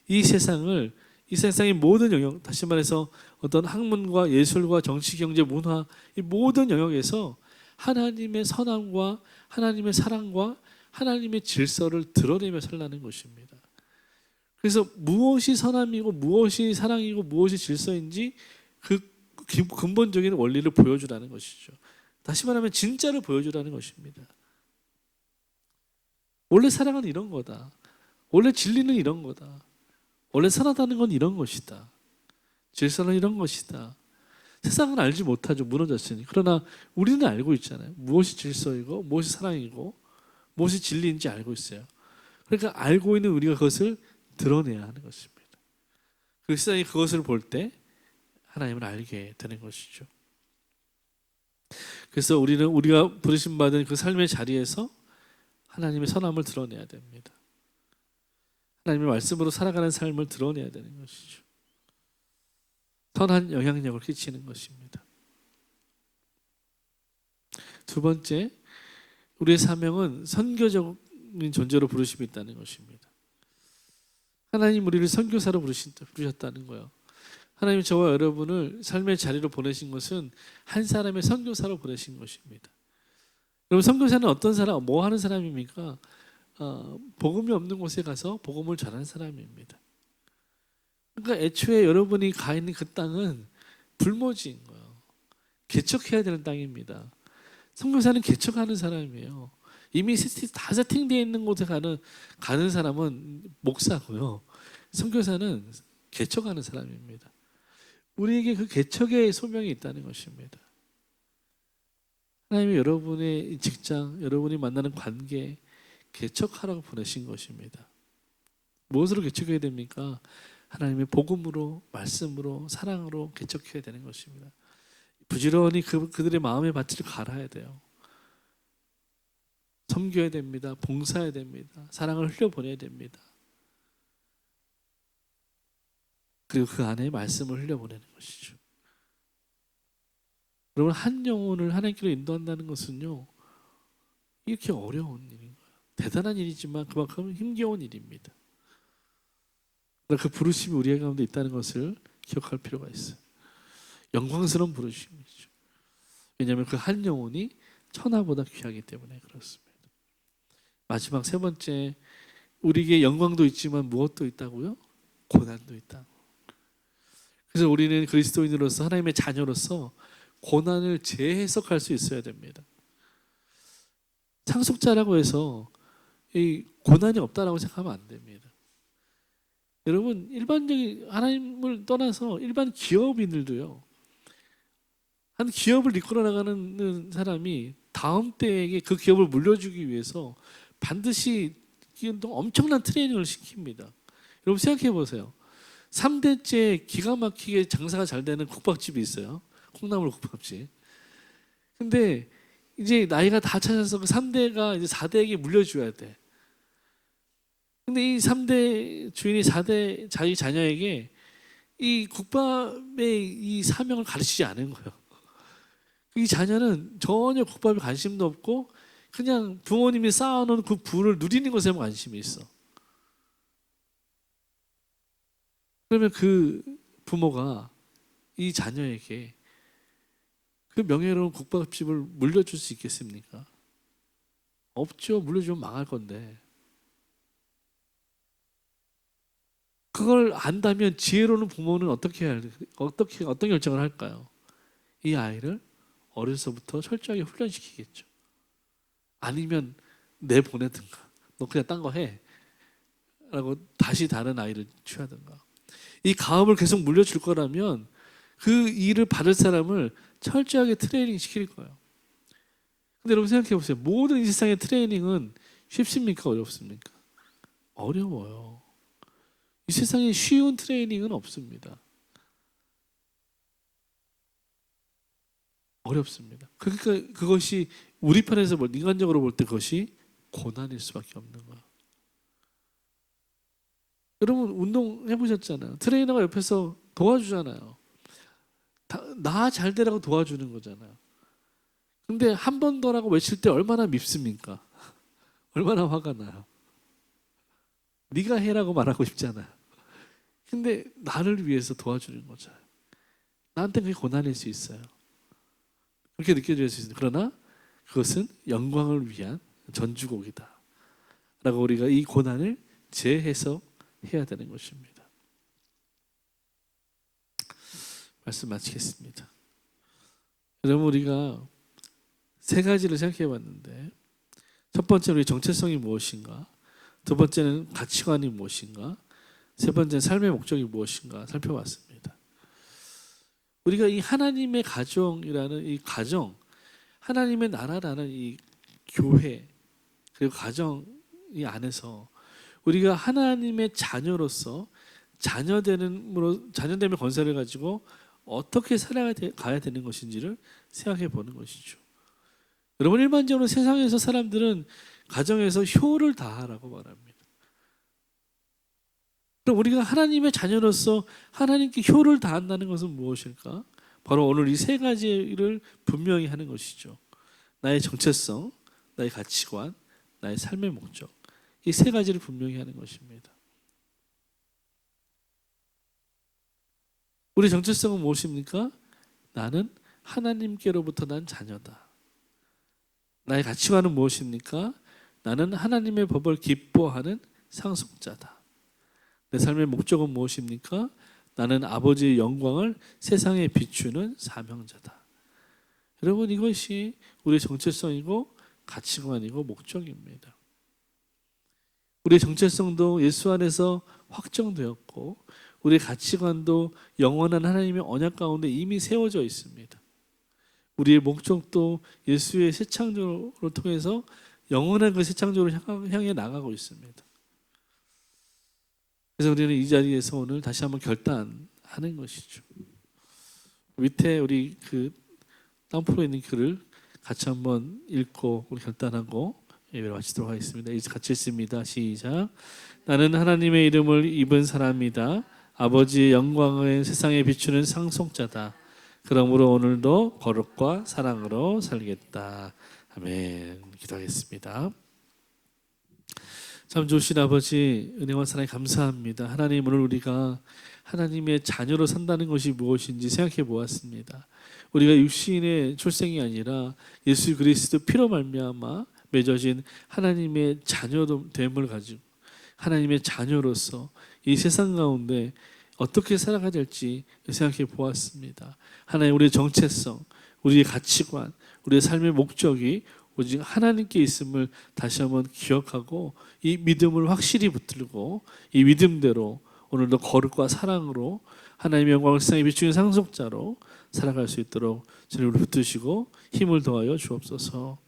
이 세상의 모든 영역, 다시 말해서 어떤 학문과 예술과 정치, 경제, 문화 이 모든 영역에서 하나님의 선함과 하나님의 사랑과 하나님의 질서를 드러내며 살라는 것입니다. 그래서 무엇이 선함이고 무엇이 사랑이고 무엇이 질서인지 그 근본적인 원리를 보여주라는 것이죠. 다시 말하면 진짜를 보여주라는 것입니다. 원래 사랑은 이런 거다. 원래 진리는 이런 거다. 원래 선하다는 건 이런 것이다. 질서는 이런 것이다. 세상은 알지 못하죠. 무너졌으니. 그러나 우리는 알고 있잖아요. 무엇이 질서이고 무엇이 사랑이고 무엇이 진리인지 알고 있어요. 그러니까 알고 있는 우리가 그것을 드러내야 하는 것입니다. 그 세상이 그것을 볼 때 하나님을 알게 되는 것이죠. 그래서 우리는 우리가 부르심 받은 그 삶의 자리에서 하나님의 선함을 드러내야 됩니다. 하나님의 말씀으로 살아가는 삶을 드러내야 되는 것이죠. 선한 영향력을 끼치는 것입니다. 두 번째, 우리의 사명은 선교적인 존재로 부르심이 있다는 것입니다. 하나님 우리를 선교사로 부르셨다는 거예요. 하나님 저와 여러분을 삶의 자리로 보내신 것은 한 사람의 선교사로 보내신 것입니다. 여러분, 선교사는 어떤 사람, 뭐 하는 사람입니까? 복음이 없는 곳에 가서 복음을 전하는 사람입니다. 그러니까 애초에 여러분이 가 있는 그 땅은 불모지인 거예요. 개척해야 되는 땅입니다. 선교사는 개척하는 사람이에요. 이미 다 세팅되어 있는 곳에 가는 사람은 목사고요. 선교사는 개척하는 사람입니다. 우리에게 그 개척의 소명이 있다는 것입니다. 하나님이 여러분의 직장, 여러분이 만나는 관계 개척하라고 보내신 것입니다. 무엇으로 개척해야 됩니까? 하나님의 복음으로, 말씀으로, 사랑으로 개척해야 되는 것입니다. 부지런히 그들의 마음의 밭을 갈아야 돼요. 섬겨야 됩니다. 봉사해야 됩니다. 사랑을 흘려보내야 됩니다. 그리고 그 안에 말씀을 흘려보내는 것이죠. 여러분, 한 영혼을 하나님께로 인도한다는 것은요, 이렇게 어려운 일인 거예요. 대단한 일이지만 그만큼 힘겨운 일입니다. 그러나 그 부르심이 우리 가운데 있다는 것을 기억할 필요가 있어요. 영광스러운 부르심이죠. 왜냐하면 그 한 영혼이 천하보다 귀하기 때문에 그렇습니다. 마지막 세 번째, 우리에게 영광도 있지만 무엇도 있다고요? 고난도 있다. 그래서 우리는 그리스도인으로서, 하나님의 자녀로서 고난을 재해석할 수 있어야 됩니다. 상속자라고 해서 이 고난이 없다라고 생각하면 안 됩니다. 여러분, 일반적인, 하나님을 떠나서 일반 기업인들도요, 한 기업을 이끌어 나가는 사람이 다음 때에게 그 기업을 물려주기 위해서 반드시 엄청난 트레이닝을 시킵니다. 여러분 생각해 보세요. 3대째 기가 막히게 장사가 잘 되는 국밥집이 있어요. 콩나물 국밥집. 근데 이제 나이가 다 차셔서 그 3대가 이제 4대에게 물려줘야 돼. 근데 이 3대 주인이 4대 자기 자녀에게 이 국밥의 이 사명을 가르치지 않은 거예요. 이 자녀는 전혀 국밥에 관심도 없고 그냥 부모님이 쌓아놓은 그 부를 누리는 것에만 관심이 있어. 그러면 그 부모가 이 자녀에게 그 명예로운 국밥집을 물려줄 수 있겠습니까? 없죠. 물려주면 망할 건데. 그걸 안다면 지혜로운 부모는 어떤 결정을 할까요? 이 아이를 어려서부터 철저하게 훈련시키겠죠. 아니면 내보내든가, 너 그냥 딴 거 해 라고 다시 다른 아이를 취하든가. 이 가업을 계속 물려줄 거라면 그 일을 받을 사람을 철저하게 트레이닝 시킬 거예요. 근데 여러분 생각해 보세요. 모든 이 세상의 트레이닝은 쉽습니까? 어렵습니까? 어려워요. 이 세상에 쉬운 트레이닝은 없습니다. 어렵습니다. 그러니까 그것이 우리 편에서 인간적으로 볼 때 그것이 고난일 수밖에 없는 거예요. 여러분 운동 해보셨잖아요. 트레이너가 옆에서 도와주잖아요. 나 잘 되라고 도와주는 거잖아요. 근데 한 번 더라고 외칠 때 얼마나 밉습니까? 얼마나 화가 나요. 네가 해라고 말하고 싶잖아요. 근데 나를 위해서 도와주는 거잖아요. 나한테 그게 고난일 수 있어요. 그렇게 느껴질 수 있어요. 그러나 그것은 영광을 위한 전주곡이다 라고 우리가 이 고난을 재해석해야 되는 것입니다. 말씀 마치겠습니다. 여러분, 우리가 세 가지를 생각해 봤는데, 첫 번째는 우리 정체성이 무엇인가, 두 번째는 가치관이 무엇인가, 세 번째는 삶의 목적이 무엇인가 살펴봤습니다. 우리가 이 하나님의 가정이라는 이 가정, 하나님의 나라라는 이 교회 그리고 가정 이 안에서 우리가 하나님의 자녀로서 자녀됨의 건설을 가지고 어떻게 살아가야 되는 것인지를 생각해 보는 것이죠. 여러분, 일반적으로 세상에서 사람들은 가정에서 효를 다하라고 말합니다. 그럼 우리가 하나님의 자녀로서 하나님께 효를 다한다는 것은 무엇일까? 바로 오늘 이 세 가지를 분명히 하는 것이죠. 나의 정체성, 나의 가치관, 나의 삶의 목적. 이 세 가지를 분명히 하는 것입니다. 우리 정체성은 무엇입니까? 나는 하나님께로부터 난 자녀다. 나의 가치관은 무엇입니까? 나는 하나님의 법을 기뻐하는 상속자다. 내 삶의 목적은 무엇입니까? 나는 아버지의 영광을 세상에 비추는 사명자다. 여러분, 이것이 우리의 정체성이고 가치관이고 목적입니다. 우리의 정체성도 예수 안에서 확정되었고 우리의 가치관도 영원한 하나님의 언약 가운데 이미 세워져 있습니다. 우리의 목적도 예수의 새 창조를 통해서 영원한 그 새 창조를 향해 나가고 있습니다. 그래서 우리는 이 자리에서 오늘 다시 한번 결단하는 것이죠. 밑에 우리 그 땅프로에 있는 글을 같이 한번 읽고 우리 결단하고 예배를 마치도록 하겠습니다. 이제 같이 읽습니다. 시작. 나는 하나님의 이름을 입은 사람이다. 아버지의 영광을 세상에 비추는 상속자다. 그러므로 오늘도 거룩과 사랑으로 살겠다. 아멘. 기도하겠습니다. 참 좋으신 아버지, 은혜와 사랑에 감사합니다. 하나님, 오늘 우리가 하나님의 자녀로 산다는 것이 무엇인지 생각해 보았습니다. 우리가 육신의 출생이 아니라 예수 그리스도 피로 말미암아 맺어진 하나님의 자녀됨을 가지고 하나님의 자녀로서 이 세상 가운데 어떻게 살아가야 될지 생각해 보았습니다. 하나님, 우리의 정체성, 우리의 가치관, 우리의 삶의 목적이 오직 하나님께 있음을 다시 한번 기억하고 이 믿음을 확실히 붙들고 이 믿음대로 오늘도 거룩과 사랑으로 하나님의 영광을 세상에 비추는 상속자로 살아갈 수 있도록 주님을 붙드시고 힘을 더하여 주옵소서.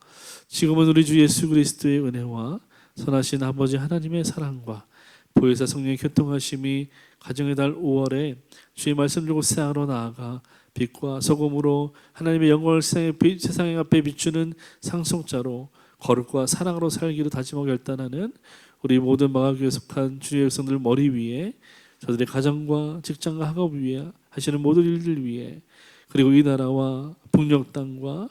지금은 우리 주 예수 그리스도의 은혜와 선하신 아버지 하나님의 사랑과 보혜사 성령의 교통하심이 가정의 달 5월에 주의 말씀 들고 세상으로 나아가 빛과 소금으로 하나님의 영광을 세상 앞에 비추는 상속자로 거룩과 사랑으로 살기로 다짐하고 결단하는 우리 모든 마가교회에 속한 주의 백성들 머리 위에 저들의 가정과 직장과 학업 위에 하시는 모든 일들 위에 그리고 이 나라와 북녘 땅과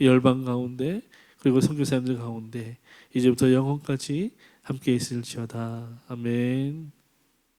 열방 가운데 그리고 선교사님들 가운데 이제부터 영원까지 함께 있을지어다. 아멘.